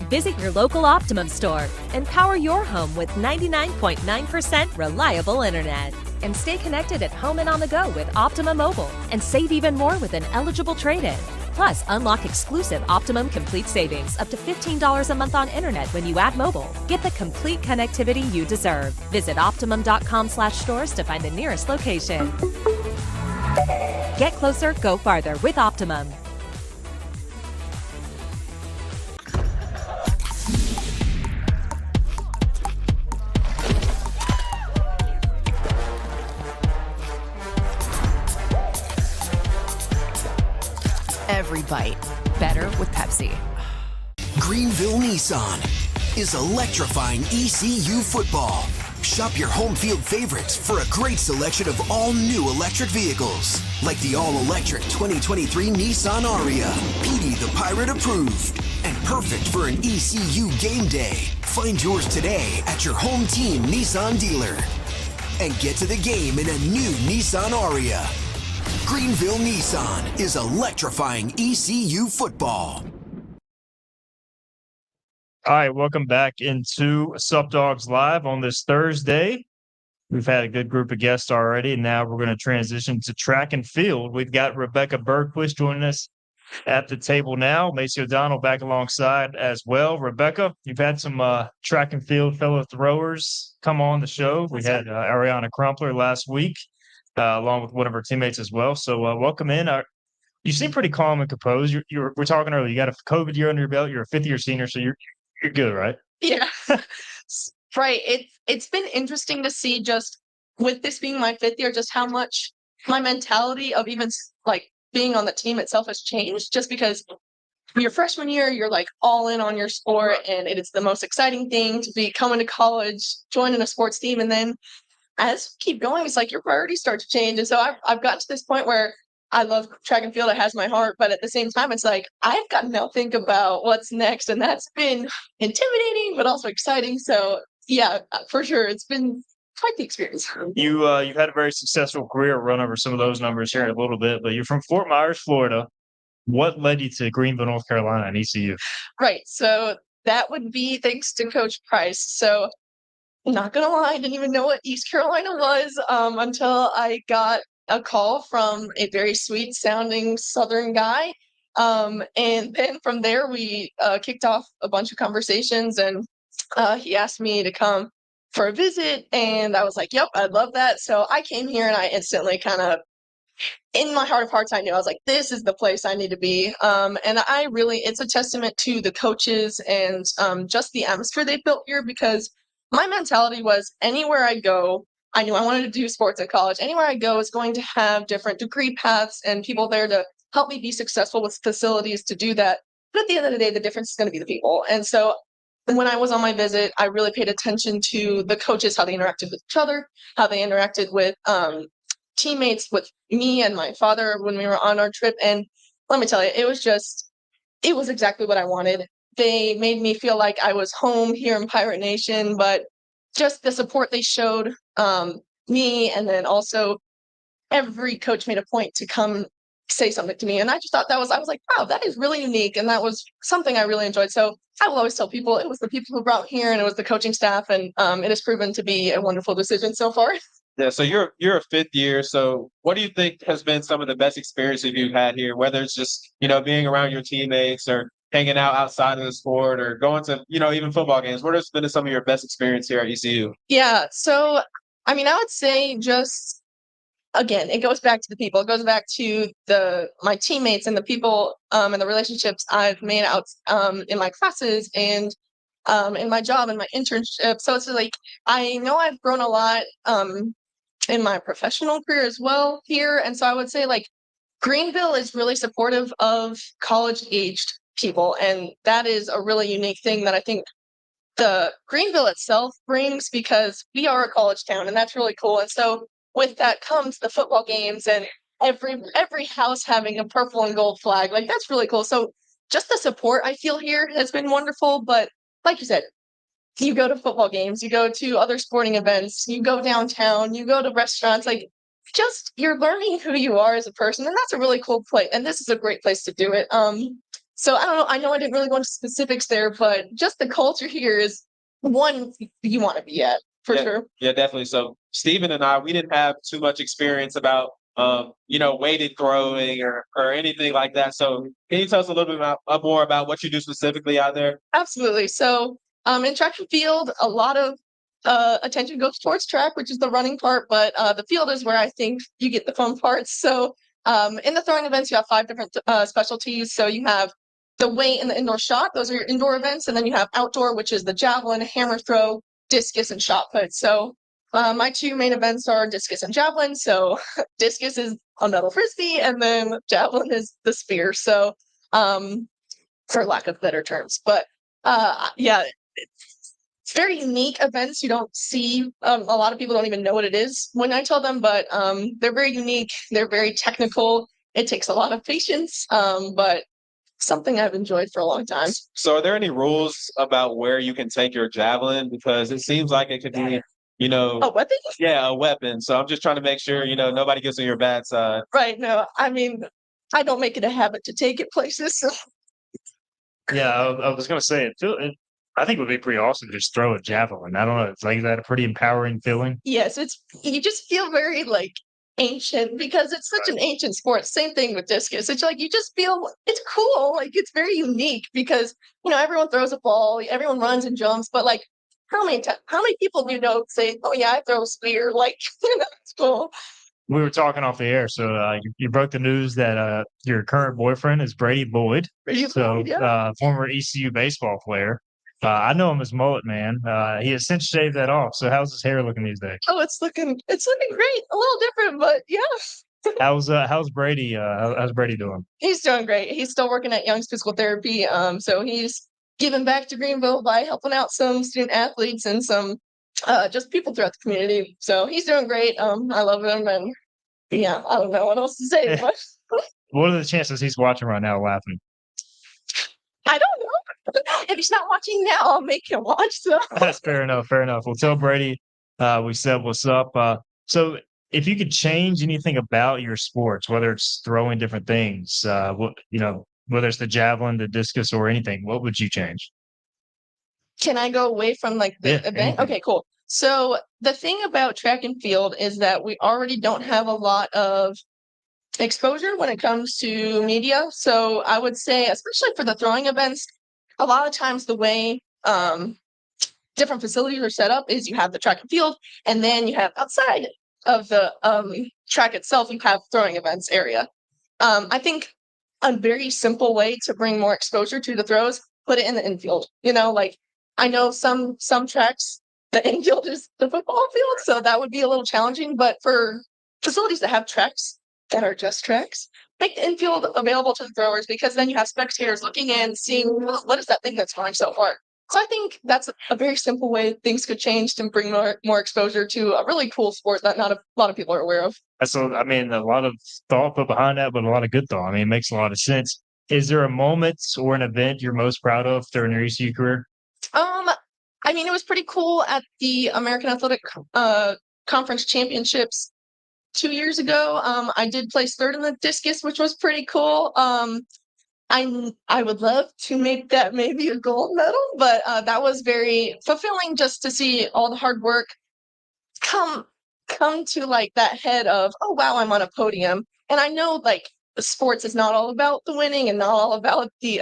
Visit your local Optimum store and power your home with 99.9% reliable internet. And stay connected at home and on the go with Optimum Mobile and save even more with an eligible trade-in. Plus, unlock exclusive Optimum Complete savings up to $15 a month on internet when you add mobile. Get the complete connectivity you deserve. Visit Optimum.com/stores to find the nearest location. Get closer, go farther with Optimum. bite. Better with Pepsi. Greenville Nissan is electrifying ECU football. Shop your home field favorites for a great selection of all new electric vehicles, like the all-electric 2023 Nissan Aria, PD the Pirate approved, and perfect for an ECU game day. Find yours today at your home team Nissan dealer. And get to the game in a new Nissan Aria. Greenville Nissan is electrifying ECU football. All right, welcome back into Sup Dogs Live on this Thursday. We've had a good group of guests already, and now we're going to transition to track and field. We've got Rebecca Bergquist joining us at the table now. Macy O'Donnell back alongside as well. Rebecca, you've had some track and field fellow throwers come on the show. We had Ariana Crumpler last week, along with one of her teammates as well. So welcome in. You seem pretty calm and composed. We're talking earlier. You got a COVID year under your belt. You're a fifth-year senior, so you're good, right? Yeah. Right. It's been interesting to see, just with this being my fifth year, just how much my mentality of even like being on the team itself has changed, just because your freshman year, you're like all in on your sport and it is the most exciting thing to be coming to college, joining a sports team. And then as you keep going, it's like your priorities start to change. And so I've gotten to this point where I love track and field. It has my heart. But at the same time, it's like I've got to now think about what's next. And that's been intimidating, but also exciting. So yeah, for sure. It's been quite the experience. You've had a very successful career. Run over some of those numbers here in a little bit, but you're from Fort Myers, Florida. What led you to Greenville, North Carolina and ECU? Right. So that would be thanks to Coach Price. So not going to lie, I didn't even know what East Carolina was until I got a call from a very sweet sounding Southern guy. And then from there, we kicked off a bunch of conversations, and he asked me to come for a visit. And I was like, yep, I'd love that. So I came here and I instantly kind of, in my heart of hearts, I knew, I was like, this is the place I need to be. And it's a testament to the coaches and just the atmosphere they built here, because my mentality was anywhere I go, I knew I wanted to do sports in college. Anywhere I go is going to have different degree paths and people there to help me be successful with facilities to do that. But at the end of the day, the difference is going to be the people. And so when I was on my visit, I really paid attention to the coaches, how they interacted with each other, how they interacted with teammates, with me and my father when we were on our trip. And let me tell you, it was exactly what I wanted. They made me feel like I was home here in Pirate Nation, but just the support they showed me, and then also every coach made a point to come say something to me. And I just thought I was like, wow, that is really unique. And that was something I really enjoyed. So I will always tell people it was the people who brought here and it was the coaching staff. And it has proven to be a wonderful decision so far. Yeah, so you're a fifth year. So what do you think has been some of the best experiences you've had here, whether it's just, being around your teammates or hanging out outside of the sport or going to, even football games? What has been some of your best experience here at ECU? Yeah, so, I would say just, again, it goes back to the people. It goes back to my teammates and the people and the relationships I've made out in my classes and in my job and my internship. So it's like, I know I've grown a lot in my professional career as well here. And so I would say Greenville is really supportive of college-aged people. And that is a really unique thing that I think the Greenville itself brings, because we are a college town and that's really cool. And so with that comes the football games and every house having a purple and gold flag. That's really cool. So just the support I feel here has been wonderful. But like you said, you go to football games, you go to other sporting events, you go downtown, you go to restaurants, just you're learning who you are as a person. And that's a really cool place. And this is a great place to do it. So I don't know. I know I didn't really go into specifics there, but just the culture here is one you want to be at for sure. Yeah, definitely. So Steven and I, we didn't have too much experience about, weighted throwing or anything like that. So can you tell us a little bit more about what you do specifically out there? Absolutely. So in track and field, a lot of attention goes towards track, which is the running part, but the field is where I think you get the fun parts. So in the throwing events, you have 5 different specialties. So you have the weight and the indoor shot. Those are your indoor events. And then you have outdoor, which is the javelin, hammer throw, discus, and shot put. So my 2 main events are discus and javelin. So discus is a metal frisbee, and then javelin is the spear. So for lack of better terms. But yeah, it's very unique events. You don't see a lot of people don't even know what it is when I tell them, but they're very unique. They're very technical. It takes a lot of patience, but something I've enjoyed for a long time. So are there any rules about where you can take your javelin? Because it seems like it could be, A weapon? Yeah, a weapon. So I'm just trying to make sure, nobody gets on your bad side. Right. No, I mean, I don't make it a habit to take it places. So. Yeah, I was gonna say I think it would be pretty awesome to just throw a javelin. I don't know. It's like that a pretty empowering feeling. Yes, you just feel very like ancient because it's such an ancient sport. Same thing with discus. It's like you just feel it's cool. Like it's very unique because everyone throws a ball, everyone runs and jumps, but like how many people do you know say, "Oh yeah, I throw a spear"? Like it's cool. We were talking off the air, so you broke the news that your current boyfriend is Brady Boyd, former ECU baseball player. I know him as Mullet Man. He has since shaved that off. So how's his hair looking these days? Oh, it's looking great. A little different, but yeah. How's Brady? How's Brady doing? He's doing great. He's still working at Young's Physical Therapy. So he's giving back to Greenville by helping out some student athletes and some just people throughout the community. So he's doing great. I love him, and yeah, I don't know what else to say. But what are the chances he's watching right now, laughing? I don't know. If he's not watching now, I'll make him watch. So. That's fair enough. Fair enough. We'll tell Brady we said what's up. So if you could change anything about your sports, whether it's throwing different things, whether it's the javelin, the discus, or anything, what would you change? Can I go away from like the event? Anything. Okay, cool. So the thing about track and field is that we already don't have a lot of exposure when it comes to media. So I would say, especially for the throwing events, a lot of times the way different facilities are set up is you have the track and field, and then you have outside of the track itself, you have throwing events area. I think a very simple way to bring more exposure to the throws, put it in the infield. Like I know some tracks, the infield is the football field, so that would be a little challenging. But for facilities that have tracks that are just tracks, make the infield available to the throwers because then you have spectators looking in, seeing what is that thing that's going so far. So I think that's a very simple way things could change to bring more exposure to a really cool sport that not a lot of people are aware of. So, I mean, a lot of thought put behind that, but a lot of good thought. I mean, it makes a lot of sense. Is there a moment or an event you're most proud of during your ECU career? I mean, it was pretty cool at the American Athletic Conference Championships 2 years ago. I did place third in the discus, which was pretty cool. I would love to make that maybe a gold medal, but that was very fulfilling just to see all the hard work come to like that head of, oh wow, I'm on a podium. And I know like sports is not all about the winning and not all about the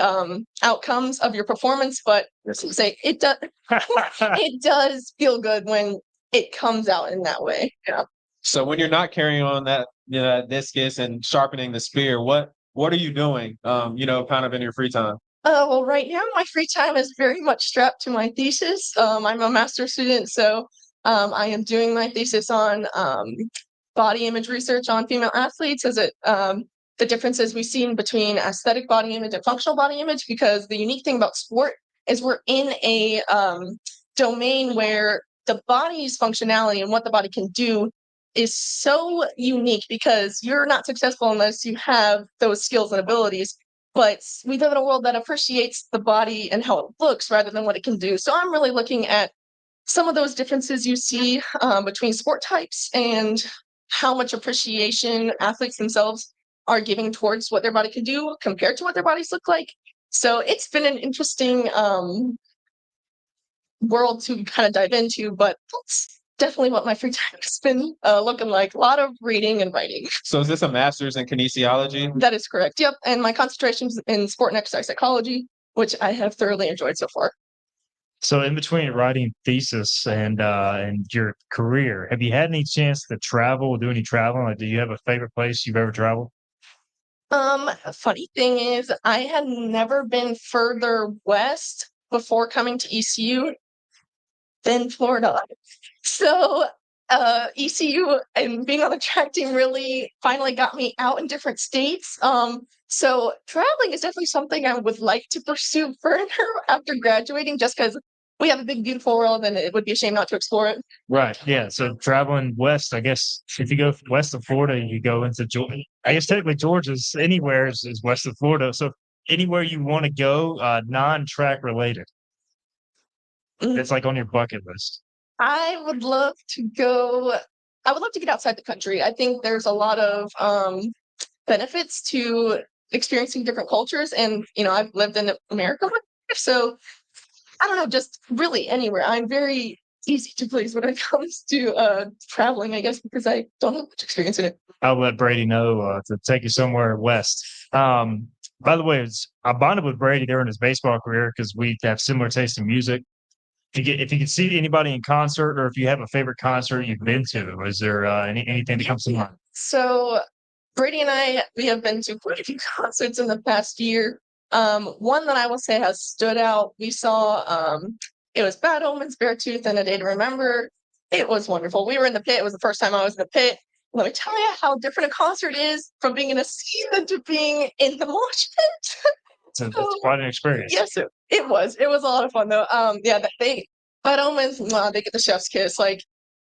outcomes of your performance, but say it does it does feel good when it comes out in that way. Yeah. So when you're not carrying on that, that discus and sharpening the spear, what are you doing, kind of in your free time? Well, right now my free time is very much strapped to my thesis. I'm a master's student, so I am doing my thesis on body image research on female athletes as the differences we've seen between aesthetic body image and functional body image, because the unique thing about sport is we're in a domain where the body's functionality and what the body can do is so unique because you're not successful unless you have those skills and abilities. But we live in a world that appreciates the body and how it looks rather than what it can do. So I'm really looking at some of those differences you see between sport types and how much appreciation athletes themselves are giving towards what their body can do compared to what their bodies look like. So it's been an interesting world to kind of dive into, but that's definitely what my free time has been looking like. A lot of reading and writing. So is this a master's in kinesiology? That is correct. Yep. And my concentration's in sport and exercise psychology, which I have thoroughly enjoyed so far. So in between writing thesis and your career, have you had any chance to travel, do any traveling? Like, do you have a favorite place you've ever traveled? Funny thing is, I had never been further west before coming to ECU than Florida. So ECU and being on the track team really finally got me out in different states. So traveling is definitely something I would like to pursue further after graduating, just because we have a big, beautiful world, and it would be a shame not to explore it. Right. Yeah. So traveling west, I guess if you go west of Florida, you go into Georgia. I guess technically Georgia's anywhere is west of Florida. So anywhere you want to go, non-track related. It's like on your bucket list. I would love to go. I would love to get outside the country. I think there's a lot of benefits to experiencing different cultures, and I've lived in America, so I don't know, just really anywhere. I'm very easy to please when it comes to traveling, I guess, because I don't have much experience in it. I'll let Brady know to take you somewhere west. By the way, I bonded with Brady during his baseball career because we have similar taste in music. If you can see anybody in concert, or if you have a favorite concert you've been to, is there anything that comes to mind? So Brady and we have been to quite a few concerts in the past year. One that I will say has stood out. We saw it was Bad Omens, Beartooth, and A Day to Remember. It was wonderful. We were in the pit. It was the first time I was in the pit. Let me tell you how different a concert is from being in a season to being in the mosh pit. It's quite an experience. Yes, it was. It was a lot of fun though. Bad Omens, they get the chef's kiss,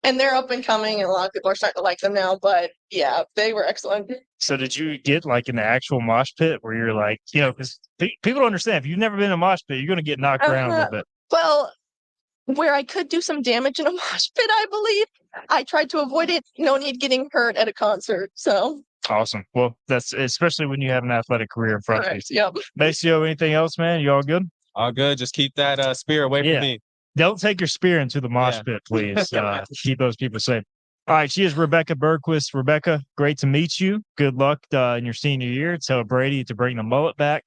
and they're up and coming, and a lot of people are starting to like them now. But yeah, they were excellent. So did you get in the actual mosh pit where you're because people don't understand, if you've never been in a mosh pit, you're going to get knocked around a little bit. Well, where I could do some damage in a mosh pit, I believe, I tried to avoid it. No need getting hurt at a concert. So awesome. Well, that's especially when you have an athletic career in front of you. Yep. Maceo, anything else, man? You all good? All good. Just keep that spear away from me. Don't take your spear into the mosh pit, please. Keep those people safe. All right, she is Rebecca Bergquist. Rebecca, great to meet you. Good luck in your senior year. Tell Brady to bring the mullet back.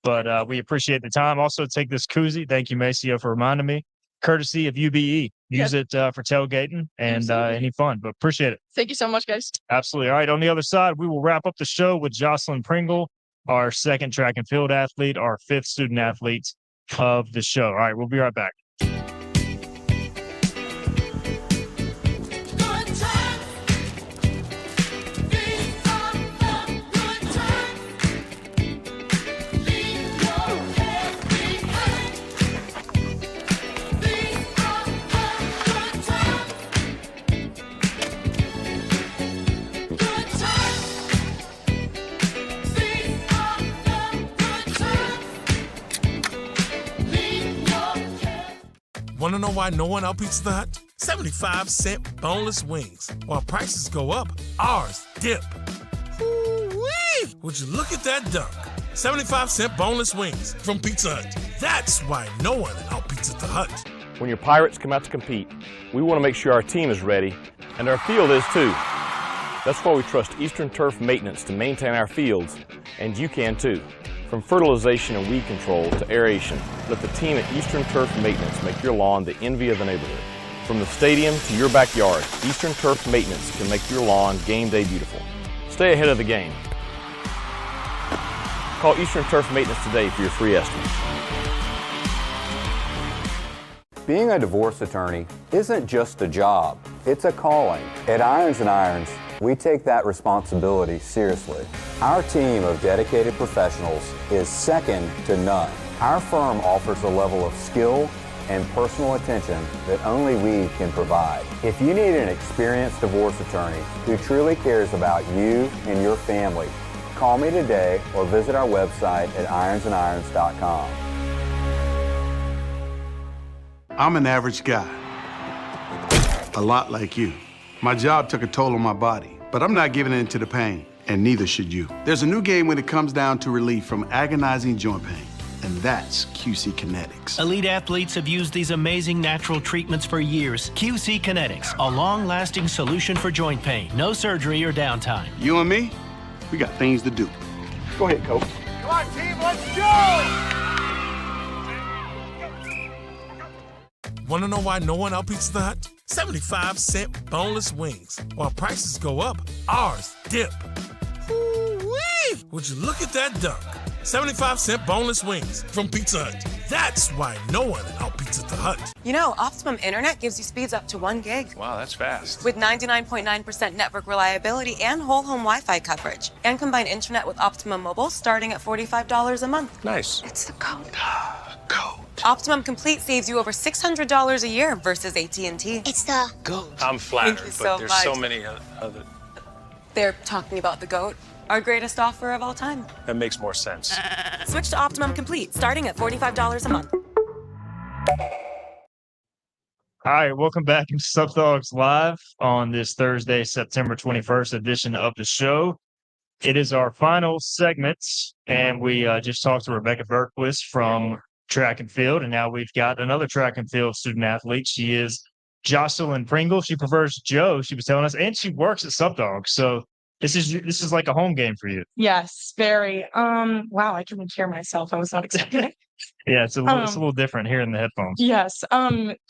But we appreciate the time. Also, take this koozie. Thank you, Maceo, for reminding me. Courtesy of UBE. Use it for tailgating and any fun. But appreciate it. Thank you so much, guys. Absolutely. All right, on the other side, we will wrap up the show with Jocelyn Pringle, our second track and field athlete, our fifth student athlete of the show. All right, we'll be right back. Want to know why no one outbeats the Hut? 75-cent boneless wings. While prices go up, ours dip. Ooh-wee! Would you look at that dunk? 75-cent boneless wings from Pizza Hut. That's why no one outbeats the Hut. When your Pirates come out to compete, we want to make sure our team is ready, and our field is too. That's why we trust Eastern Turf Maintenance to maintain our fields, and you can too. From fertilization and weed control to aeration, let the team at Eastern Turf Maintenance make your lawn the envy of the neighborhood. From the stadium to your backyard, Eastern Turf Maintenance can make your lawn game day beautiful. Stay ahead of the game. Call Eastern Turf Maintenance today for your free estimate. Being a divorce attorney isn't just a job, it's a calling. At Irons & Irons, we take that responsibility seriously. Our team of dedicated professionals is second to none. Our firm offers a level of skill and personal attention that only we can provide. If you need an experienced divorce attorney who truly cares about you and your family, call me today or visit our website at ironsandirons.com. I'm an average guy, a lot like you. My job took a toll on my body, but I'm not giving in to the pain, and neither should you. There's a new game when it comes down to relief from agonizing joint pain, and that's QC Kinetics. Elite athletes have used these amazing natural treatments for years. QC Kinetics, a long-lasting solution for joint pain. No surgery or downtime. You and me, we got things to do. Go ahead, coach. Come on, team, let's go! Want to know why no one outbeats the Hut? 75-cent boneless wings. While prices go up, ours dip. Ooh-wee! Would you look at that dunk? 75-cent boneless wings from Pizza Hut. That's why no one outpizzas the Hut. You know, Optimum Internet gives you speeds up to 1 gig. Wow, that's fast. With 99.9% network reliability and whole home Wi-Fi coverage. And combine internet with Optimum Mobile starting at $45 a month. Nice. It's the code. Code. Optimum Complete saves you over $600 a year versus AT&T. It's the GOAT. I'm flattered, Thank you but so there's much. so many other. They're talking about the GOAT, our greatest offer of all time. That makes more sense. Switch to Optimum Complete starting at $45 a month. All right, welcome back to Sup Dogs Live on this Thursday, September 21st edition of the show. It is our final segment, and we just talked to Rebecca Bergquist from track and field, and now we've got another track and field student athlete. She is Jocelyn Pringle. She prefers Joe, she was telling us, and she works at Sup Dogs. So this is like a home game for you. Yes, very. Wow, I can hear myself. I was not expecting it. Yeah, it's a little different here in the headphones. Yes.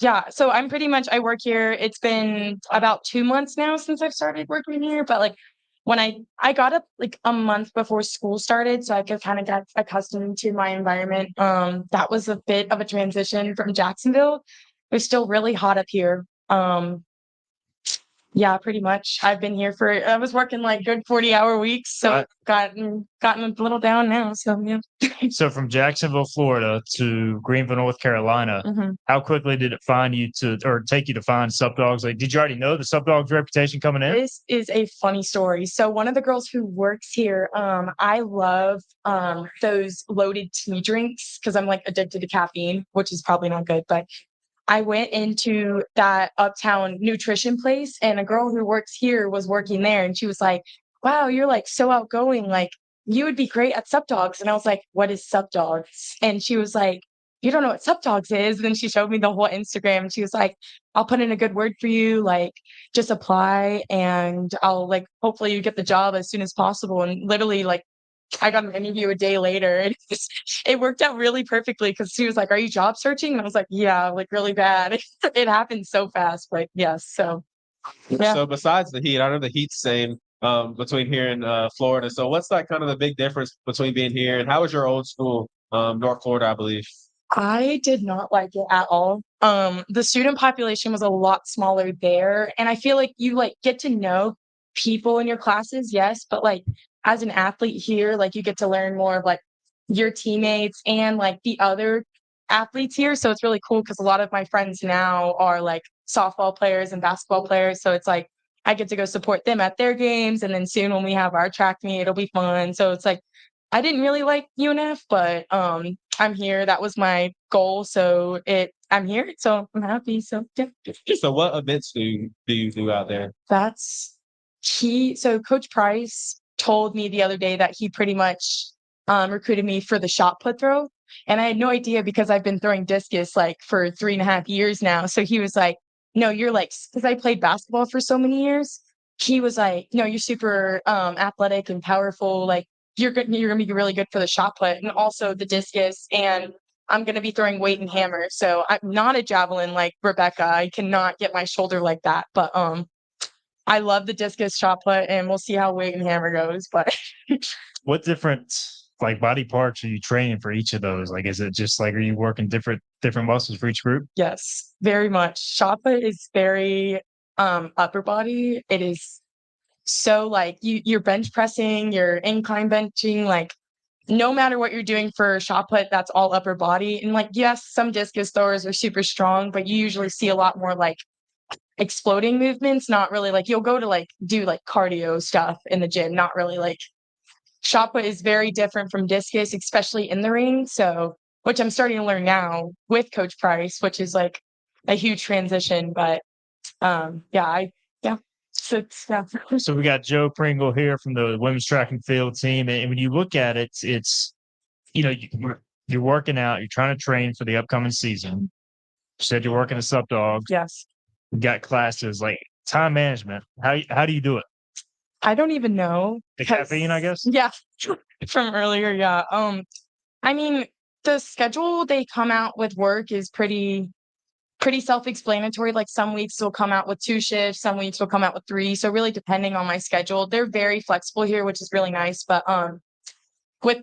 Yeah. So I work here. It's been about 2 months now since I've started working here. But like when I got up like a month before school started, so I could kind of get accustomed to my environment. That was a bit of a transition from Jacksonville. It was still really hot up here. Yeah, pretty much. I was working like good 40-hour weeks, so Right. gotten a little down now. So yeah. So from Jacksonville, Florida to Greenville, North Carolina, Mhm. how quickly did it take you to find Sup Dogs? Like, did you already know the Sup Dogs reputation coming in? This is a funny story. So one of the girls who works here, I love those loaded tea drinks because I'm like addicted to caffeine, which is probably not good, but I went into that uptown nutrition place and a girl who works here was working there and she was like, wow, you're like so outgoing. Like you would be great at Sup Dogs. And I was like, what is Sup Dogs? And she was like, you don't know what Sup Dogs is. And then she showed me the whole Instagram and she was like, I'll put in a good word for you. Like just apply and I'll like, hopefully you get the job as soon as possible. And literally like, I got an interview a day later. And it worked out really perfectly because she was like, are you job searching? And I was like, yeah, like really bad. It happened so fast, but yes. So, yeah. So besides the heat, I know the heat's same between here and Florida. So what's like kind of the big difference between being here and how was your old school, North Florida, I believe? I did not like it at all. The student population was a lot smaller there. And I feel like you like get to know people in your classes, yes, but like as an athlete here, like you get to learn more of like your teammates and like the other athletes here. So it's really cool because a lot of my friends now are like softball players and basketball players. So it's like I get to go support them at their games. And then soon when we have our track meet, it'll be fun. So it's like I didn't really like UNF, but I'm here. That was my goal. So I'm here. So I'm happy. So yeah. So what events do you do out there? So Coach Price told me the other day that he pretty much recruited me for the shot put throw. And I had no idea because I've been throwing discus like for 3.5 years now. So he was like, no, you're like, because I played basketball for so many years. He was like, no, you're super athletic and powerful. Like you're gonna be really good for the shot put and also the discus. And I'm gonna be throwing weight and hammer. So I'm not a javelin like Rebecca. I cannot get my shoulder like that. But I love the discus shot put, and we'll see how weight and hammer goes. But What different like body parts are you training for each of those? Like, is it just like, are you working different muscles for each group? yes, very much. Shot put is very upper body. It is so like you're bench pressing, you're incline benching, like no matter what you're doing for shot put, that's all upper body. And like, yes, some discus throwers are super strong, but you usually see a lot more like exploding movements, not really like you'll go to like do like cardio stuff in the gym, not really like shot put is very different from discus, especially in the ring. So, which I'm starting to learn now with Coach Price, which is like a huge transition. But So it's So we got Joe Pringle here from the women's track and field team. And when you look at it, it's, you're working out, you're trying to train for the upcoming season. You said you're working at Sup Dogs. Yes. You got classes, like time management. How do you do it? I don't even know. The caffeine, I guess? Yeah. From earlier, yeah. I mean, the schedule they come out with work is pretty self-explanatory. Like some weeks will come out with 2 shifts, some weeks will come out with 3. So really depending on my schedule, they're very flexible here, which is really nice. But with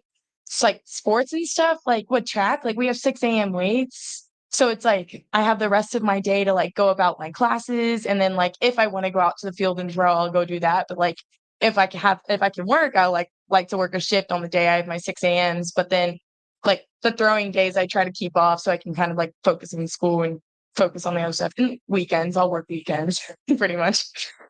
it's like sports and stuff, like with track, like we have 6 a.m. weights. So it's like I have the rest of my day to like go about my classes. And then like if I want to go out to the field and throw, I'll go do that. But like if I can work, I like to work a shift on the day I have my 6 a.m.s. But then like the throwing days I try to keep off so I can kind of like focus in school and focus on the other stuff. And weekends, I'll work weekends pretty much.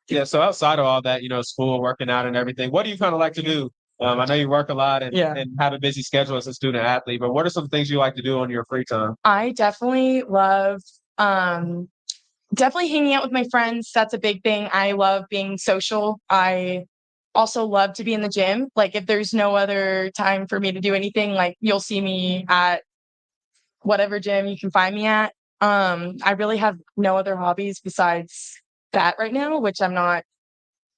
Yeah. So outside of all that, school, working out and everything, what do you kind of like to do? I know you work a lot and have a busy schedule as a student athlete, but what are some things you like to do on your free time? I definitely love definitely hanging out with my friends. That's a big thing. I love being social. I also love to be in the gym. Like if there's no other time for me to do anything, like you'll see me at whatever gym you can find me at. I really have no other hobbies besides that right now, which I'm not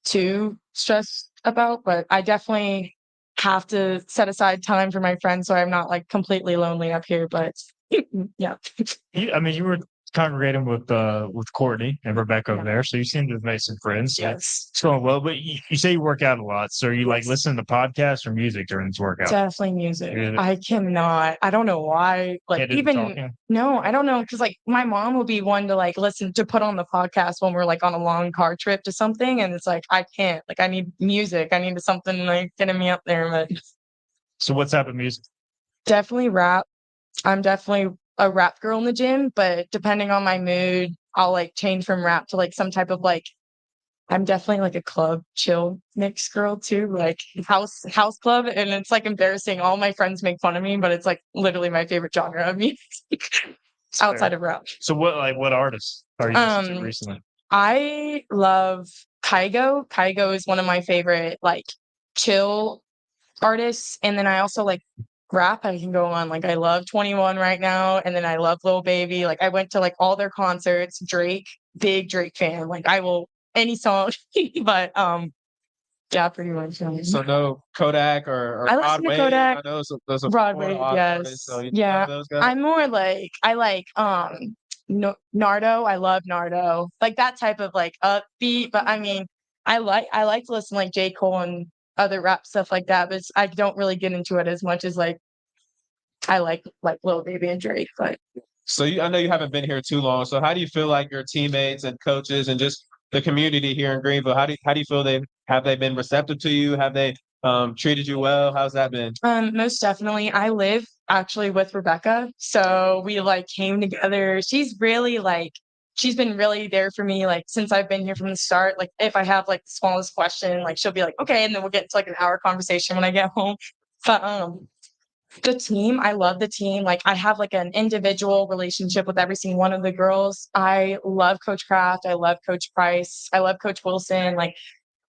too stressed about, but I definitely have to set aside time for my friends so I'm not like completely lonely up here. But yeah. You were congregating with Courtney and Rebecca over there, so you seem to have made some friends. So Yes. it's going well. But you say you work out a lot, so you like listening to podcasts or music during this workout? Definitely music. Yeah. I cannot. I don't know why. Like Can't do the even talking? no, I don't know because like my mom will be one to like listen to put on the podcast when we're like on a long car trip to something, and it's like I can't. Like I need music. I need something like getting me up there. But So what type of music? definitely rap. I'm definitely a rap girl in the gym, but depending on my mood, I'll like change from rap to like some type of like I'm definitely like a club chill mix girl too, like house club, and it's like embarrassing. All my friends make fun of me, but it's like literally my favorite genre of music outside of rap. So what artists are you listening to recently? I love Kygo. Kygo is one of my favorite like chill artists, and then I also like rap. I can go on like I love 21 right now, and then I love Lil Baby. Like I went to like all their concerts. Drake, big Drake fan. Like I will any song, but yeah, pretty much. So no Kodak or I listen to Broadway. Kodak. I know those are Broadway, four yes, artists, so you yeah. know those guys? I'm more like I like Nardo. I love Nardo, like that type of like upbeat. But I mean, I like to listen to, like J. Cole and other rap stuff like that. But I don't really get into it as much as like I like Lil Baby and Drake. But So I know you haven't been here too long. So how do you feel like your teammates and coaches and just the community here in Greenville? How do you feel they been receptive to you? Have they treated you well? How's that been? most definitely. I live actually with Rebecca, so we like came together. She's been really there for me like since I've been here from the start. Like if I have like the smallest question, like she'll be like, okay, and then we'll get into like an hour conversation when I get home. But the team, I love the team. Like I have like an individual relationship with every single one of the girls. I love Coach Kraft. I love Coach Price. I love Coach Wilson. Like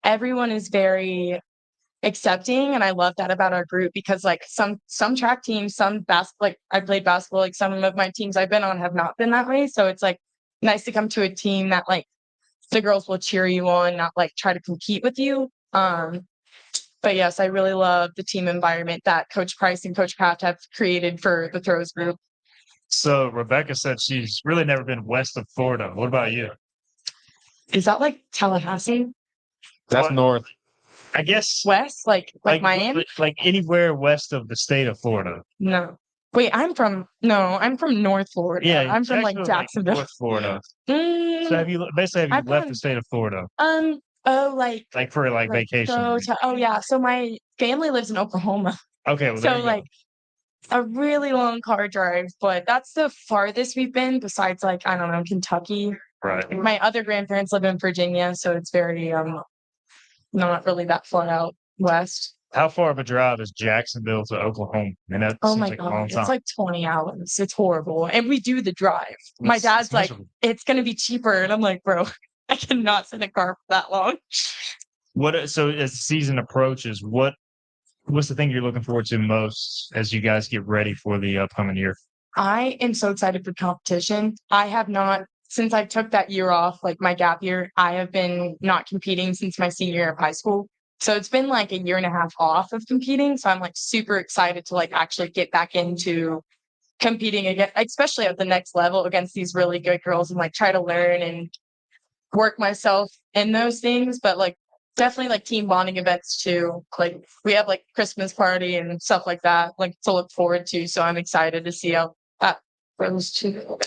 everyone is very accepting, and I love that about our group because like some track teams, like I played basketball, like some of my teams I've been on have not been that way. So it's like nice to come to a team that like the girls will cheer you on, not like try to compete with you. But yes, I really love the team environment that Coach Price and Coach Kraft have created for the throws group. So Rebecca said she's really never been west of Florida. What about you? Is that like Tallahassee? That's north. I guess west, like Miami, like anywhere west of the state of Florida. No, wait, I'm from North Florida. Yeah, I'm from like actually, Jacksonville, North Florida. Mm, So have you I've left gone- the state of Florida? like for vacation? oh yeah, so my family lives in Oklahoma. Okay, well, there So you go. like a really long car drive, but that's the farthest we've been besides like I don't know, Kentucky. Right. My other grandparents live in Virginia, so it's very not really that far out west. How far of a drive is Jacksonville to Oklahoma? And that Oh seems my like a long God, time. it's like 20 hours. It's horrible. And we do the drive. My It's dad's like, miserable. it's going to be cheaper. And I'm like, bro, I cannot sit in a car for that long. So as the season approaches, what's the thing you're looking forward to most as you guys get ready for the upcoming year? I am so excited for competition. I have not, since I took that year off, like my gap year, I have been not competing since my senior year of high school. So it's been like a year and a half off of competing. So I'm like super excited to like actually get back into competing again, especially at the next level against these really good girls and like try to learn and work myself in those things. But like definitely like team bonding events too. Like we have like Christmas party and stuff like that, like to look forward to. So I'm excited to see how that goes too.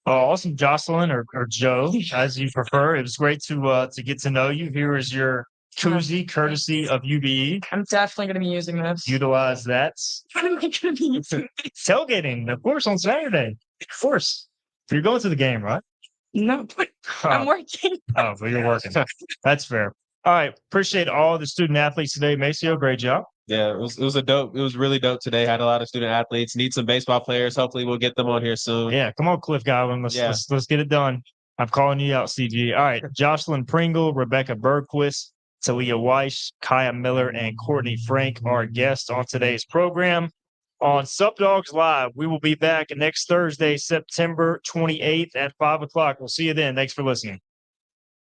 Oh, awesome, Jocelyn or Joe, as you prefer. It was great to get to know you. Here is your koozie, courtesy of UBE. I'm definitely going to be using this. Utilize that. What am I going to be using? Tailgating, of course, on Saturday. Of course. You're going to the game, right? No, I'm working. Oh, well, you're working. That's fair. All right. Appreciate all the student athletes today. Maceo, great job. Yeah, it was really dope today. Had a lot of student athletes. Need some baseball players. Hopefully we'll get them on here soon. Yeah, come on, Cliff Godwin. Let's get it done. I'm calling you out, CG. All right. Jocelyn Pringle, Rebecca Bergquist, Talia Weiss, Kaya Miller, and Courtney Frank are guests on today's program. On Sup Dogs Live, we will be back next Thursday, September 28th at 5 o'clock. We'll see you then. Thanks for listening.